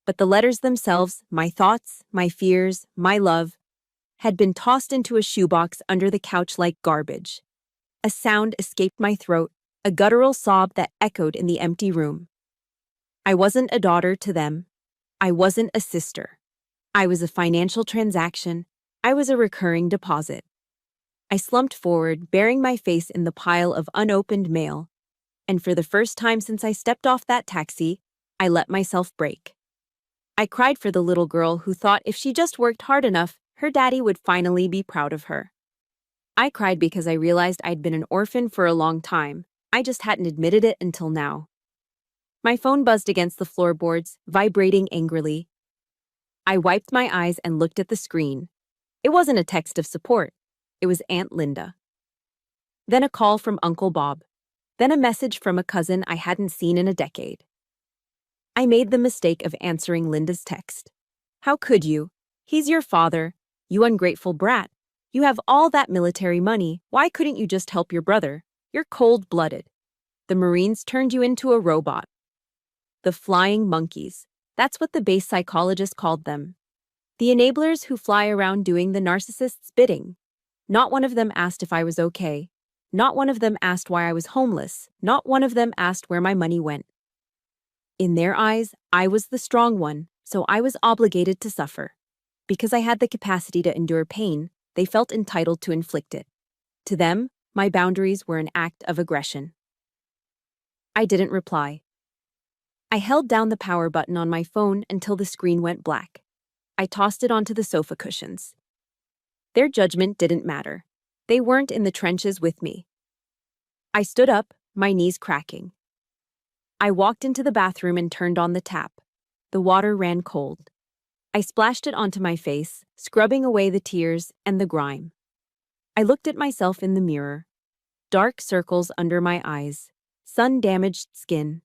But the letters themselves, my thoughts, my fears, my love, had been tossed into a shoebox under the couch like garbage. A sound escaped my throat, a guttural sob that echoed in the empty room. I wasn't a daughter to them. I wasn't a sister. I was a financial transaction. I was a recurring deposit. I slumped forward, burying my face in the pile of unopened mail. And for the first time since I stepped off that taxi, I let myself break. I cried for the little girl who thought if she just worked hard enough, her daddy would finally be proud of her. I cried because I realized I'd been an orphan for a long time. I just hadn't admitted it until now. My phone buzzed against the floorboards, vibrating angrily. I wiped my eyes and looked at the screen. It wasn't a text of support. It was Aunt Linda. Then a call from Uncle Bob. Then a message from a cousin I hadn't seen in a decade. I made the mistake of answering Linda's text. How could you? He's your father. You ungrateful brat. You have all that military money. Why couldn't you just help your brother? You're cold-blooded. The Marines turned you into a robot. The flying monkeys. That's what the base psychologist called them. The enablers who fly around doing the narcissist's bidding. Not one of them asked if I was okay. Not one of them asked why I was homeless. Not one of them asked where my money went. In their eyes, I was the strong one, so I was obligated to suffer. Because I had the capacity to endure pain, they felt entitled to inflict it. To them, my boundaries were an act of aggression. I didn't reply. I held down the power button on my phone until the screen went black. I tossed it onto the sofa cushions. Their judgment didn't matter. They weren't in the trenches with me. I stood up, my knees cracking. I walked into the bathroom and turned on the tap. The water ran cold. I splashed it onto my face, scrubbing away the tears and the grime. I looked at myself in the mirror. Dark circles under my eyes, sun-damaged skin,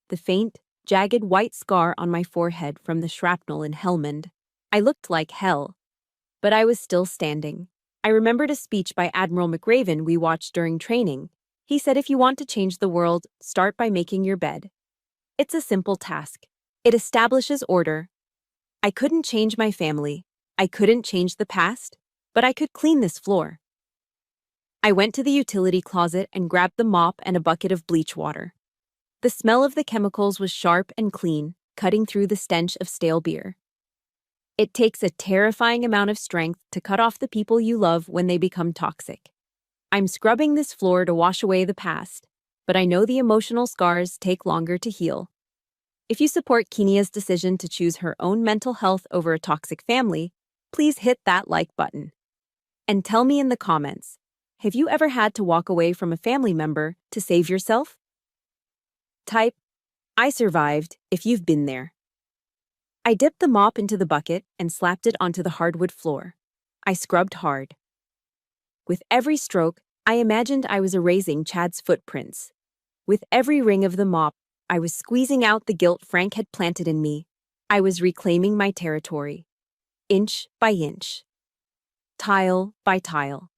the faint, jagged white scar on my forehead from the shrapnel in Helmand. I looked like hell. But I was still standing. I remembered a speech by Admiral McRaven we watched during training. He said if you want to change the world, start by making your bed. It's a simple task. It establishes order. I couldn't change my family. I couldn't change the past, but I could clean this floor. I went to the utility closet and grabbed the mop and a bucket of bleach water. The smell of the chemicals was sharp and clean, cutting through the stench of stale beer. It takes a terrifying amount of strength to cut off the people you love when they become toxic. I'm scrubbing this floor to wash away the past, but I know the emotional scars take longer to heal. If you support Kenia's decision to choose her own mental health over a toxic family, please hit that like button. And tell me in the comments, have you ever had to walk away from a family member to save yourself? Type, I survived, if you've been there. I dipped the mop into the bucket and slapped it onto the hardwood floor. I scrubbed hard. With every stroke, I imagined I was erasing Chad's footprints. With every ring of the mop, I was squeezing out the guilt Frank had planted in me. I was reclaiming my territory. Inch by inch. Tile by tile.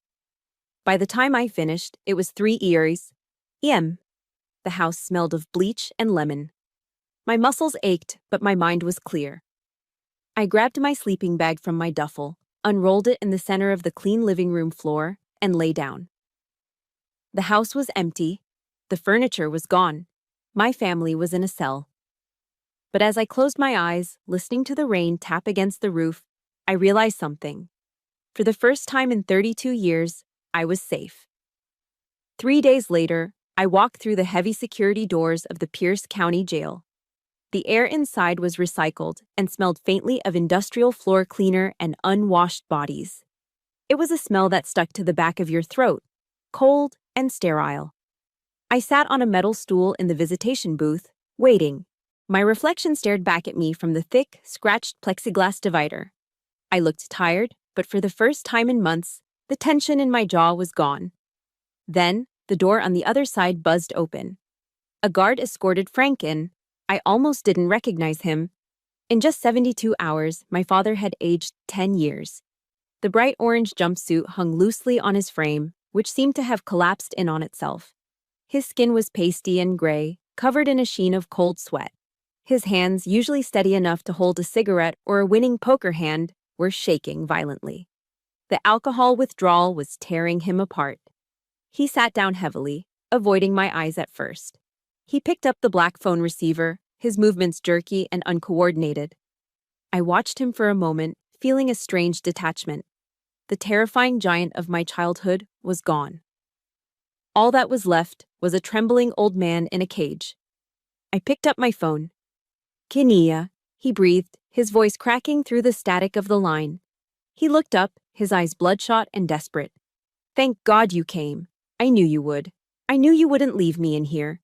By the time I finished, it was 3 years. The house smelled of bleach and lemon. My muscles ached, but my mind was clear. I grabbed my sleeping bag from my duffel, unrolled it in the center of the clean living room floor, and lay down. The house was empty. The furniture was gone. My family was in a cell. But as I closed my eyes, listening to the rain tap against the roof, I realized something. For the first time in 32 years, I was safe. 3 days later, I walked through the heavy security doors of the Pierce County Jail. The air inside was recycled and smelled faintly of industrial floor cleaner and unwashed bodies. It was a smell that stuck to the back of your throat, cold and sterile. I sat on a metal stool in the visitation booth, waiting. My reflection stared back at me from the thick, scratched plexiglass divider. I looked tired, but for the first time in months, the tension in my jaw was gone. Then, the door on the other side buzzed open. A guard escorted Frank in. I almost didn't recognize him. In just 72 hours, my father had aged 10 years. The bright orange jumpsuit hung loosely on his frame, which seemed to have collapsed in on itself. His skin was pasty and gray, covered in a sheen of cold sweat. His hands, usually steady enough to hold a cigarette or a winning poker hand, were shaking violently. The alcohol withdrawal was tearing him apart. He sat down heavily, avoiding my eyes at first. He picked up the black phone receiver, his movements jerky and uncoordinated. I watched him for a moment, feeling a strange detachment. The terrifying giant of my childhood was gone. All that was left was a trembling old man in a cage. I picked up my phone. Kenia, he breathed, his voice cracking through the static of the line. He looked up, his eyes bloodshot and desperate. Thank God you came. I knew you would. I knew you wouldn't leave me in here.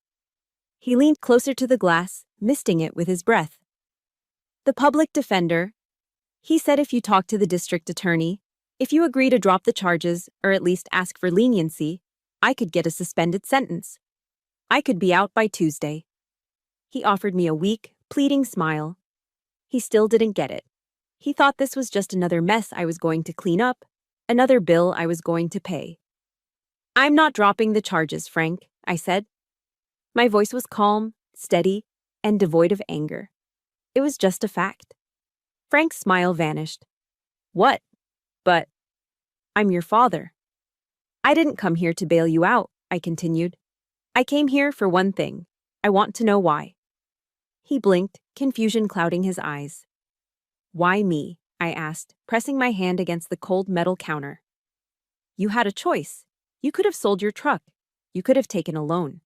He leaned closer to the glass, misting it with his breath. The public defender. He said if you talk to the district attorney, if you agree to drop the charges, or at least ask for leniency, I could get a suspended sentence. I could be out by Tuesday. He offered me a weak, pleading smile. He still didn't get it. He thought this was just another mess I was going to clean up, another bill I was going to pay. I'm not dropping the charges, Frank, I said. My voice was calm, steady, and devoid of anger. It was just a fact. Frank's smile vanished. What? But I'm your father. I didn't come here to bail you out, I continued. I came here for one thing. I want to know why. He blinked, confusion clouding his eyes. Why me? I asked, pressing my hand against the cold metal counter. You had a choice. You could have sold your truck. You could have taken a loan.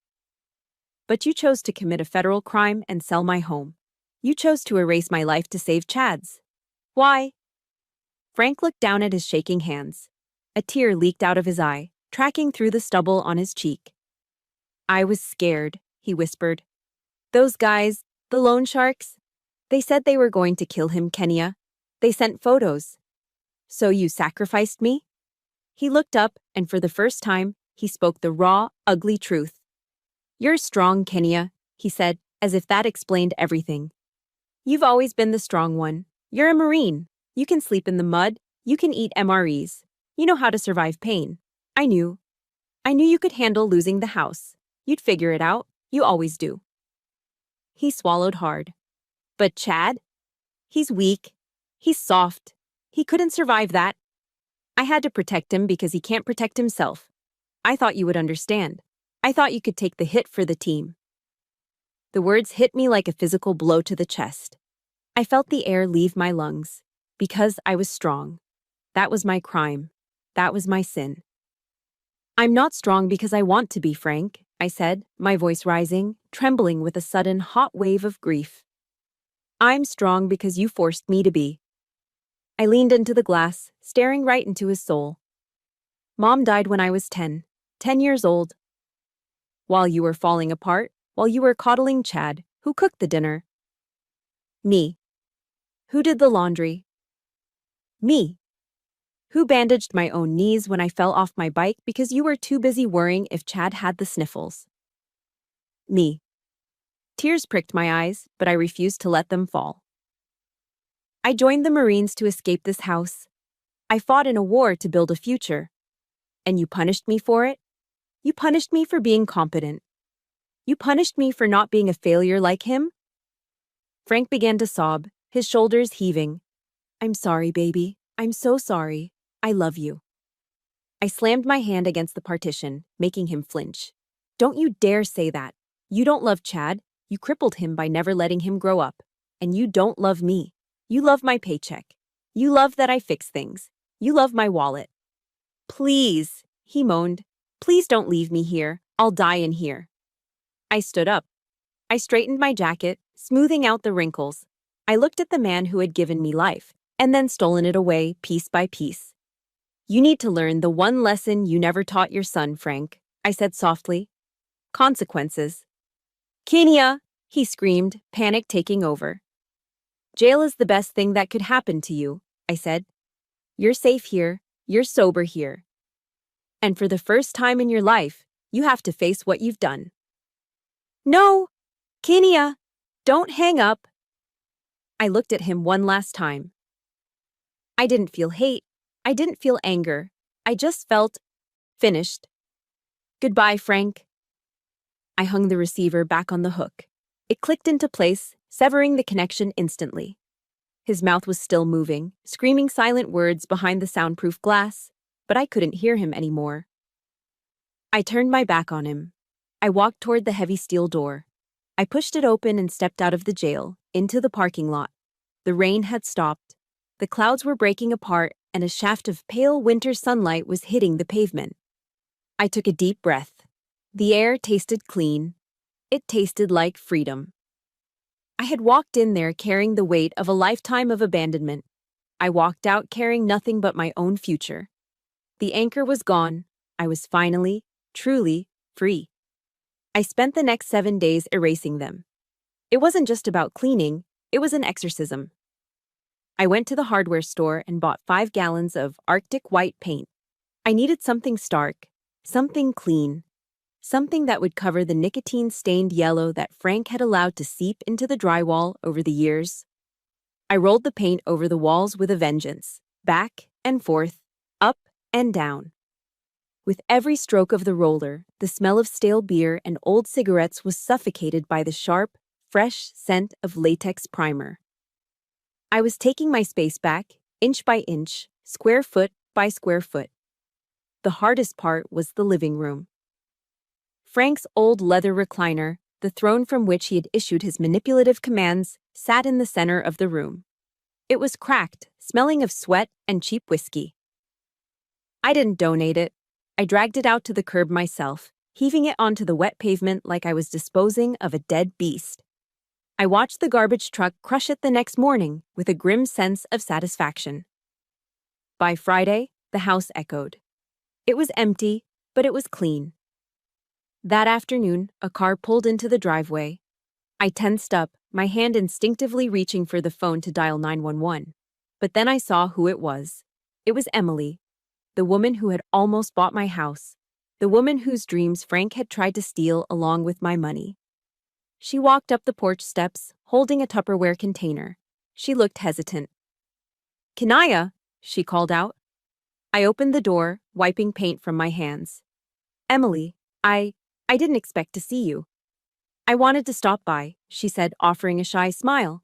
But you chose to commit a federal crime and sell my home. You chose to erase my life to save Chad's. Why? Frank looked down at his shaking hands. A tear leaked out of his eye, tracking through the stubble on his cheek. I was scared, he whispered. Those guys, the loan sharks, they said they were going to kill him, Kenia. They sent photos. So you sacrificed me? He looked up, and for the first time, he spoke the raw, ugly truth. You're strong, Kenia, he said, as if that explained everything. You've always been the strong one. You're a Marine. You can sleep in the mud. You can eat MREs. You know how to survive pain. I knew. I knew you could handle losing the house. You'd figure it out. You always do. He swallowed hard. But Chad? He's weak. He's soft. He couldn't survive that. I had to protect him because he can't protect himself. I thought you would understand. I thought you could take the hit for the team. The words hit me like a physical blow to the chest. I felt the air leave my lungs. Because I was strong. That was my crime. That was my sin. I'm not strong because I want to be, Frank, I said, my voice rising, trembling with a sudden hot wave of grief. I'm strong because you forced me to be. I leaned into the glass, staring right into his soul. Mom died when I was 10 years old. While you were falling apart, while you were coddling Chad, who cooked the dinner? Me. Who did the laundry? Me. Who bandaged my own knees when I fell off my bike because you were too busy worrying if Chad had the sniffles? Me. Tears pricked my eyes, but I refused to let them fall. I joined the Marines to escape this house. I fought in a war to build a future. And you punished me for it? You punished me for being competent. You punished me for not being a failure like him? Frank began to sob, his shoulders heaving. I'm sorry, baby. I'm so sorry. I love you. I slammed my hand against the partition, making him flinch. Don't you dare say that. You don't love Chad. You crippled him by never letting him grow up. And you don't love me. You love my paycheck. You love that I fix things. You love my wallet. Please, he moaned. Please don't leave me here. I'll die in here. I stood up. I straightened my jacket, smoothing out the wrinkles. I looked at the man who had given me life, and then stolen it away piece by piece. You need to learn the one lesson you never taught your son, Frank, I said softly. Consequences. Kenya, he screamed, panic taking over. Jail is the best thing that could happen to you, I said. You're safe here, you're sober here. And for the first time in your life, you have to face what you've done. No, Kenya, don't hang up. I looked at him one last time. I didn't feel hate. I didn't feel anger. I just felt finished. Goodbye, Frank. I hung the receiver back on the hook. It clicked into place, severing the connection instantly. His mouth was still moving, screaming silent words behind the soundproof glass, but I couldn't hear him anymore. I turned my back on him. I walked toward the heavy steel door. I pushed it open and stepped out of the jail, into the parking lot. The rain had stopped. The clouds were breaking apart, and a shaft of pale winter sunlight was hitting the pavement. I took a deep breath. The air tasted clean. It tasted like freedom. I had walked in there carrying the weight of a lifetime of abandonment. I walked out carrying nothing but my own future. The anchor was gone. I was finally, truly, free. I spent the next 7 days erasing them. It wasn't just about cleaning, it was an exorcism. I went to the hardware store and bought 5 gallons of Arctic white paint. I needed something stark, something clean, something that would cover the nicotine-stained yellow that Frank had allowed to seep into the drywall over the years. I rolled the paint over the walls with a vengeance, back and forth, up and down. With every stroke of the roller, the smell of stale beer and old cigarettes was suffocated by the sharp, fresh scent of latex primer. I was taking my space back, inch by inch, square foot by square foot. The hardest part was the living room. Frank's old leather recliner, the throne from which he had issued his manipulative commands, sat in the center of the room. It was cracked, smelling of sweat and cheap whiskey. I didn't donate it. I dragged it out to the curb myself, heaving it onto the wet pavement like I was disposing of a dead beast. I watched the garbage truck crush it the next morning with a grim sense of satisfaction. By Friday, the house echoed. It was empty, but it was clean. That afternoon, a car pulled into the driveway. I tensed up, my hand instinctively reaching for the phone to dial 911. But then I saw who it was. It was Emily, the woman who had almost bought my house, the woman whose dreams Frank had tried to steal along with my money. She walked up the porch steps, holding a Tupperware container. She looked hesitant. "Kenaya," she called out. I opened the door, wiping paint from my hands. "Emily, I didn't expect to see you." "I wanted to stop by," she said, offering a shy smile.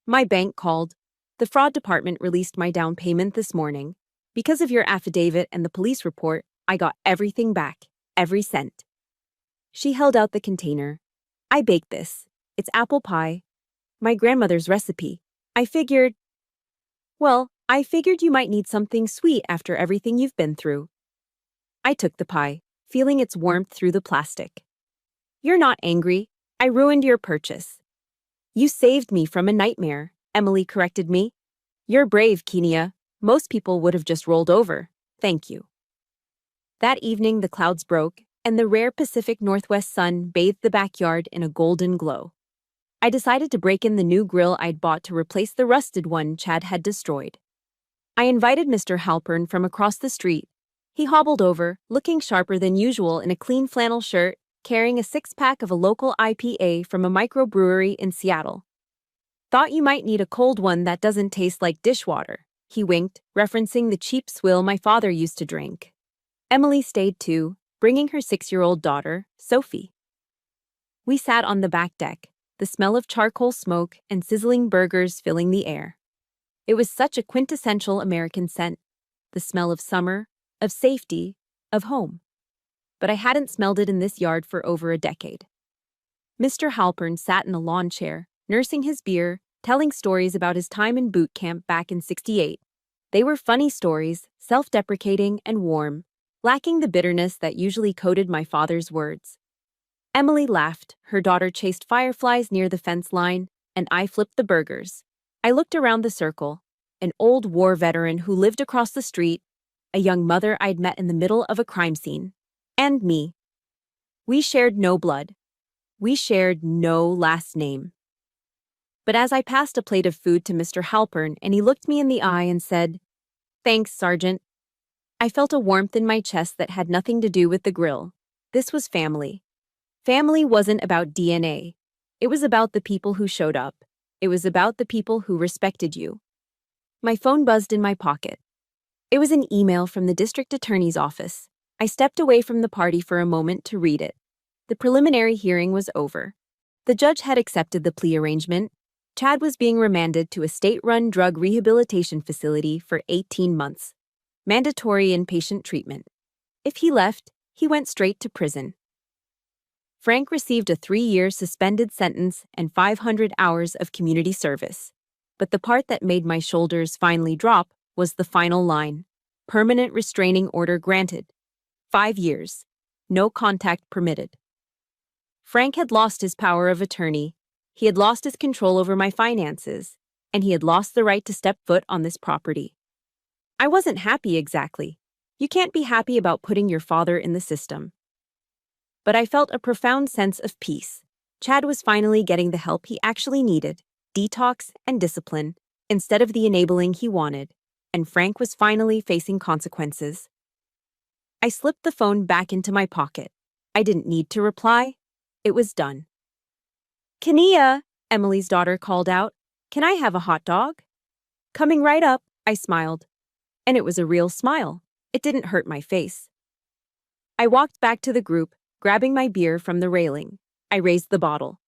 "My bank called. The fraud department released my down payment this morning. Because of your affidavit and the police report, I got everything back, every cent." She held out the container. "I baked this. It's apple pie. My grandmother's recipe. I figured you might need something sweet after everything you've been through. I took the pie, feeling its warmth through the plastic. You're not angry. I ruined your purchase. You saved me from a nightmare, Emily corrected me. You're brave, Kenia. Most people would have just rolled over. Thank you. That evening, the clouds broke, and the rare Pacific Northwest sun bathed the backyard in a golden glow. I decided to break in the new grill I'd bought to replace the rusted one Chad had destroyed. I invited Mr. Halpern from across the street. He hobbled over, looking sharper than usual in a clean flannel shirt, carrying a six-pack of a local IPA from a microbrewery in Seattle. Thought you might need a cold one that doesn't taste like dishwater, he winked, referencing the cheap swill my father used to drink. Emily stayed too, bringing her 6-year-old daughter, Sophie. We sat on the back deck, the smell of charcoal smoke and sizzling burgers filling the air. It was such a quintessential American scent, the smell of summer, of safety, of home. But I hadn't smelled it in this yard for over a decade. Mr. Halpern sat in a lawn chair, nursing his beer, telling stories about his time in boot camp back in '68. They were funny stories, self-deprecating and warm, lacking the bitterness that usually coated my father's words. Emily laughed, her daughter chased fireflies near the fence line, and I flipped the burgers. I looked around the circle, an old war veteran who lived across the street, a young mother I'd met in the middle of a crime scene, and me. We shared no blood. We shared no last name. But as I passed a plate of food to Mr. Halpern and he looked me in the eye and said, "Thanks, Sergeant," I felt a warmth in my chest that had nothing to do with the grill. This was family. Family wasn't about DNA. It was about the people who showed up. It was about the people who respected you. My phone buzzed in my pocket. It was an email from the district attorney's office. I stepped away from the party for a moment to read it. The preliminary hearing was over. The judge had accepted the plea arrangement. Chad was being remanded to a state-run drug rehabilitation facility for 18 months. Mandatory inpatient treatment. If he left, he went straight to prison. Frank received a 3-year suspended sentence and 500 hours of community service. But the part that made my shoulders finally drop was the final line. Permanent restraining order granted. 5 years. No contact permitted. Frank had lost his power of attorney. He had lost his control over my finances, and he had lost the right to step foot on this property. I wasn't happy exactly. You can't be happy about putting your father in the system. But I felt a profound sense of peace. Chad was finally getting the help he actually needed, detox and discipline, instead of the enabling he wanted, and Frank was finally facing consequences. I slipped the phone back into my pocket. I didn't need to reply. It was done. "Kenia," Emily's daughter called out, "can I have a hot dog?" "Coming right up," I smiled. And it was a real smile. It didn't hurt my face. I walked back to the group, grabbing my beer from the railing. I raised the bottle.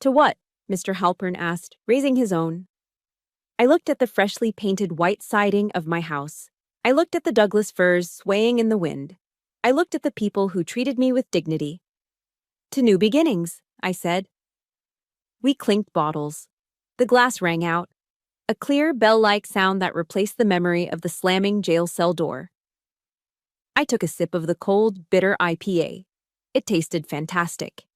"To what?" Mr. Halpern asked, raising his own. I looked at the freshly painted white siding of my house. I looked at the Douglas firs swaying in the wind. I looked at the people who treated me with dignity. "To new beginnings," I said. We clinked bottles. The glass rang out. A clear, bell-like sound that replaced the memory of the slamming jail cell door. I took a sip of the cold, bitter IPA. It tasted fantastic.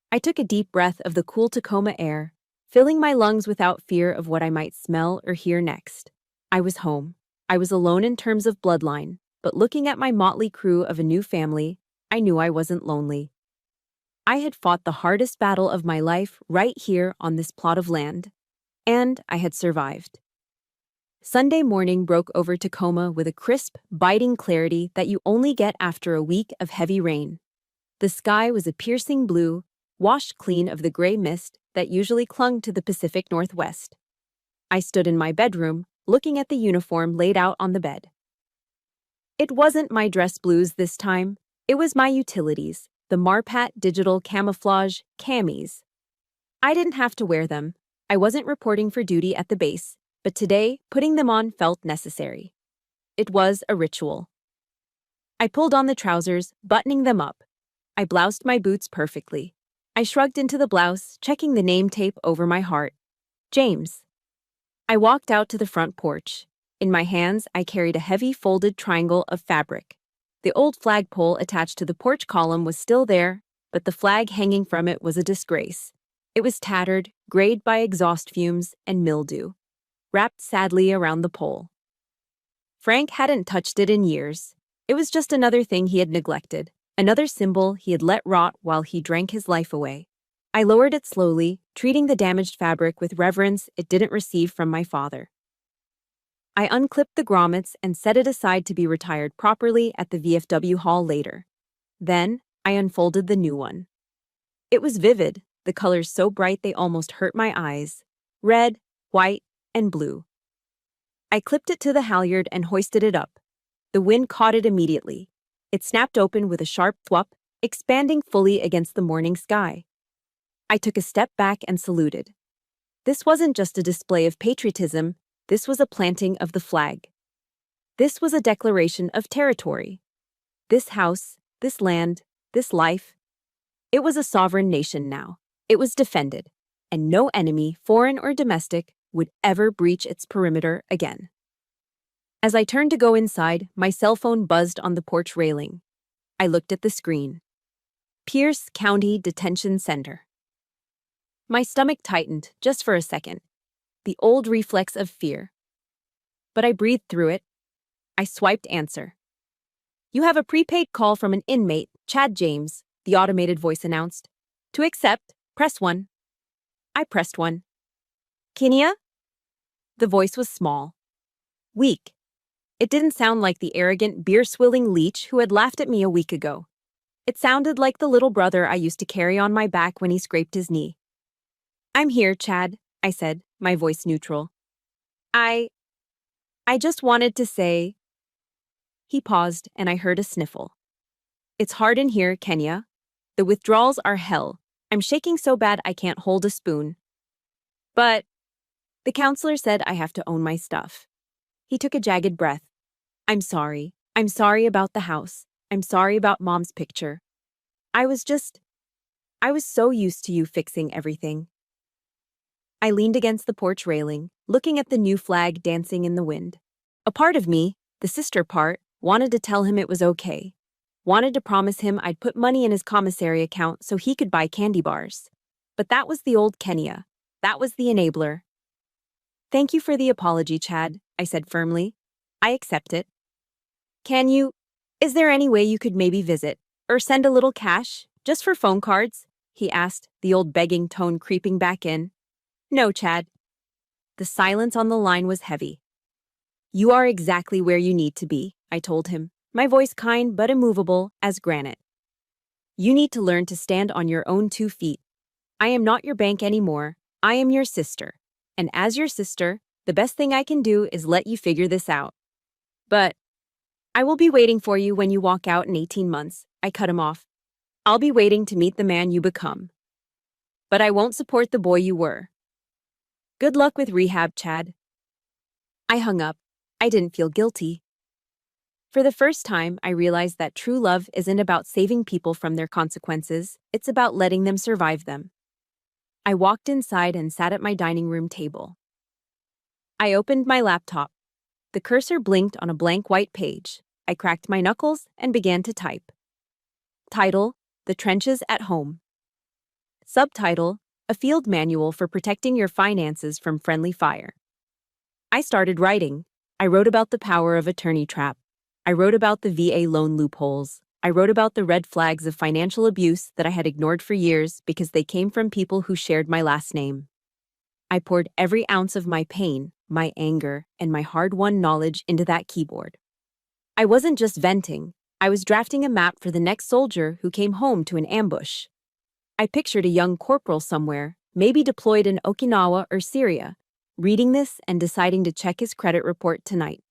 I took a deep breath of the cool Tacoma air, filling my lungs without fear of what I might smell or hear next. I was home. I was alone in terms of bloodline, but looking at my motley crew of a new family, I knew I wasn't lonely. I had fought the hardest battle of my life right here on this plot of land, and I had survived. Sunday morning broke over Tacoma with a crisp, biting clarity that you only get after a week of heavy rain. The sky was a piercing blue, washed clean of the gray mist that usually clung to the Pacific Northwest. I stood in my bedroom, looking at the uniform laid out on the bed. It wasn't my dress blues this time. It was my utilities, the Marpat Digital Camouflage camis. I didn't have to wear them. I wasn't reporting for duty at the base, but today, putting them on felt necessary. It was a ritual. I pulled on the trousers, buttoning them up. I bloused my boots perfectly. I shrugged into the blouse, checking the name tape over my heart. James. I walked out to the front porch. In my hands, I carried a heavy folded triangle of fabric. The old flagpole attached to the porch column was still there, but the flag hanging from it was a disgrace. It was tattered, grayed by exhaust fumes and mildew, wrapped sadly around the pole. Frank hadn't touched it in years. It was just another thing he had neglected, another symbol he had let rot while he drank his life away. I lowered it slowly, treating the damaged fabric with reverence it didn't receive from my father. I unclipped the grommets and set it aside to be retired properly at the VFW hall later. Then, I unfolded the new one. It was vivid, the colors so bright they almost hurt my eyes. Red, white, and blue. I clipped it to the halyard and hoisted it up. The wind caught it immediately. It snapped open with a sharp thwop, expanding fully against the morning sky. I took a step back and saluted. This wasn't just a display of patriotism, this was a planting of the flag. This was a declaration of territory. This house, this land, this life. It was a sovereign nation now. It was defended, and no enemy, foreign or domestic, would ever breach its perimeter again. As I turned to go inside, my cell phone buzzed on the porch railing. I looked at the screen. Pierce County Detention Center. My stomach tightened just for a second, the old reflex of fear. But I breathed through it. I swiped answer. You have a prepaid call from an inmate, Chad James, the automated voice announced. To accept, press 1. I pressed 1. Kenya? The voice was small. Weak. It didn't sound like the arrogant, beer-swilling leech who had laughed at me a week ago. It sounded like the little brother I used to carry on my back when he scraped his knee. I'm here, Chad, I said, my voice neutral. I just wanted to say... He paused, and I heard a sniffle. It's hard in here, Kenya. The withdrawals are hell. I'm shaking so bad I can't hold a spoon. But... The counselor said I have to own my stuff. He took a jagged breath. I'm sorry. I'm sorry about the house. I'm sorry about Mom's picture. I was so used to you fixing everything. I leaned against the porch railing, looking at the new flag dancing in the wind. A part of me, the sister part, wanted to tell him it was okay. Wanted to promise him I'd put money in his commissary account so he could buy candy bars. But that was the old Kenya. That was the enabler. Thank you for the apology, Chad, I said firmly. I accept it. Is there any way you could maybe visit, or send a little cash, just for phone cards? He asked, the old begging tone creeping back in. No, Chad. The silence on the line was heavy. You are exactly where you need to be, I told him, my voice kind but immovable as granite. You need to learn to stand on your own 2 feet. I am not your bank anymore. I am your sister. And as your sister, the best thing I can do is let you figure this out. But I will be waiting for you when you walk out in 18 months, I cut him off. I'll be waiting to meet the man you become. But I won't support the boy you were. Good luck with rehab, Chad. I hung up. I didn't feel guilty. For the first time, I realized that true love isn't about saving people from their consequences, it's about letting them survive them. I walked inside and sat at my dining room table. I opened my laptop. The cursor blinked on a blank white page. I cracked my knuckles and began to type. Title: The Trenches at Home. Subtitle: A Field Manual for Protecting Your Finances from Friendly Fire. I started writing. I wrote about the power of attorney trap. I wrote about the VA loan loopholes. I wrote about the red flags of financial abuse that I had ignored for years because they came from people who shared my last name. I poured every ounce of my pain, my anger, and my hard-won knowledge into that keyboard. I wasn't just venting. I was drafting a map for the next soldier who came home to an ambush. I pictured a young corporal somewhere, maybe deployed in Okinawa or Syria, reading this and deciding to check his credit report tonight.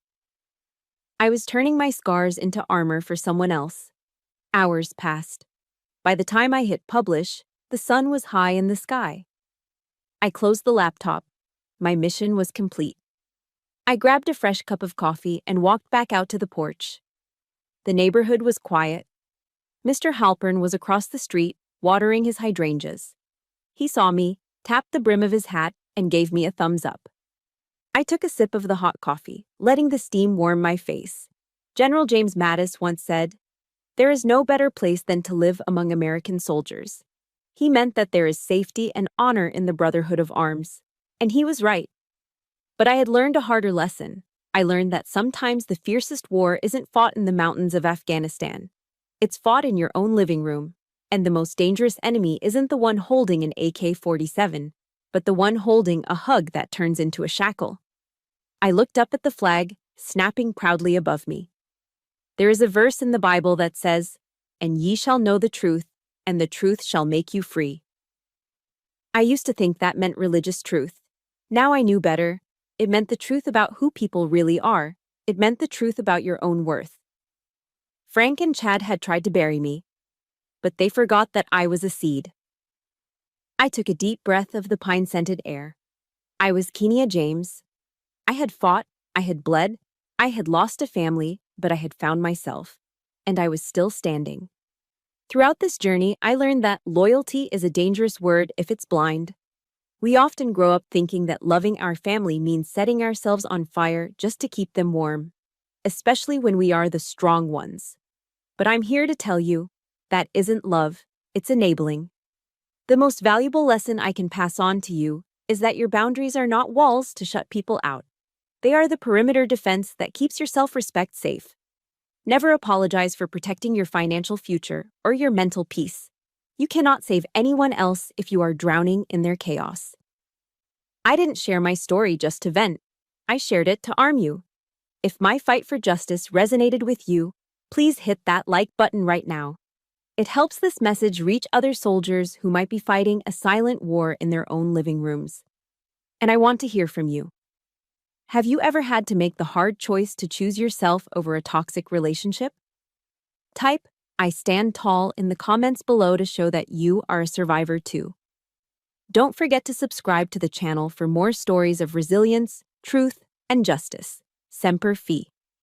I was turning my scars into armor for someone else. Hours passed. By the time I hit publish, the sun was high in the sky. I closed the laptop. My mission was complete. I grabbed a fresh cup of coffee and walked back out to the porch. The neighborhood was quiet. Mr. Halpern was across the street, watering his hydrangeas. He saw me, tapped the brim of his hat, and gave me a thumbs up. I took a sip of the hot coffee, letting the steam warm my face. General James Mattis once said, "There is no better place than to live among American soldiers." He meant that there is safety and honor in the brotherhood of arms. And he was right. But I had learned a harder lesson. I learned that sometimes the fiercest war isn't fought in the mountains of Afghanistan. It's fought in your own living room. And the most dangerous enemy isn't the one holding an AK-47, but the one holding a hug that turns into a shackle. I looked up at the flag, snapping proudly above me. There is a verse in the Bible that says, "And ye shall know the truth, and the truth shall make you free." I used to think that meant religious truth. Now I knew better. It meant the truth about who people really are. It meant the truth about your own worth. Frank and Chad had tried to bury me, but they forgot that I was a seed. I took a deep breath of the pine-scented air. I was Kenia James. I had fought, I had bled, I had lost a family, but I had found myself, and I was still standing. Throughout this journey, I learned that loyalty is a dangerous word if it's blind. We often grow up thinking that loving our family means setting ourselves on fire just to keep them warm, especially when we are the strong ones. But I'm here to tell you, that isn't love, it's enabling. The most valuable lesson I can pass on to you is that your boundaries are not walls to shut people out. They are the perimeter defense that keeps your self-respect safe. Never apologize for protecting your financial future or your mental peace. You cannot save anyone else if you are drowning in their chaos. I didn't share my story just to vent. I shared it to arm you. If my fight for justice resonated with you, please hit that like button right now. It helps this message reach other soldiers who might be fighting a silent war in their own living rooms. And I want to hear from you. Have you ever had to make the hard choice to choose yourself over a toxic relationship? Type "I stand tall" in the comments below to show that you are a survivor too. Don't forget to subscribe to the channel for more stories of resilience, truth, and justice. Semper Fi.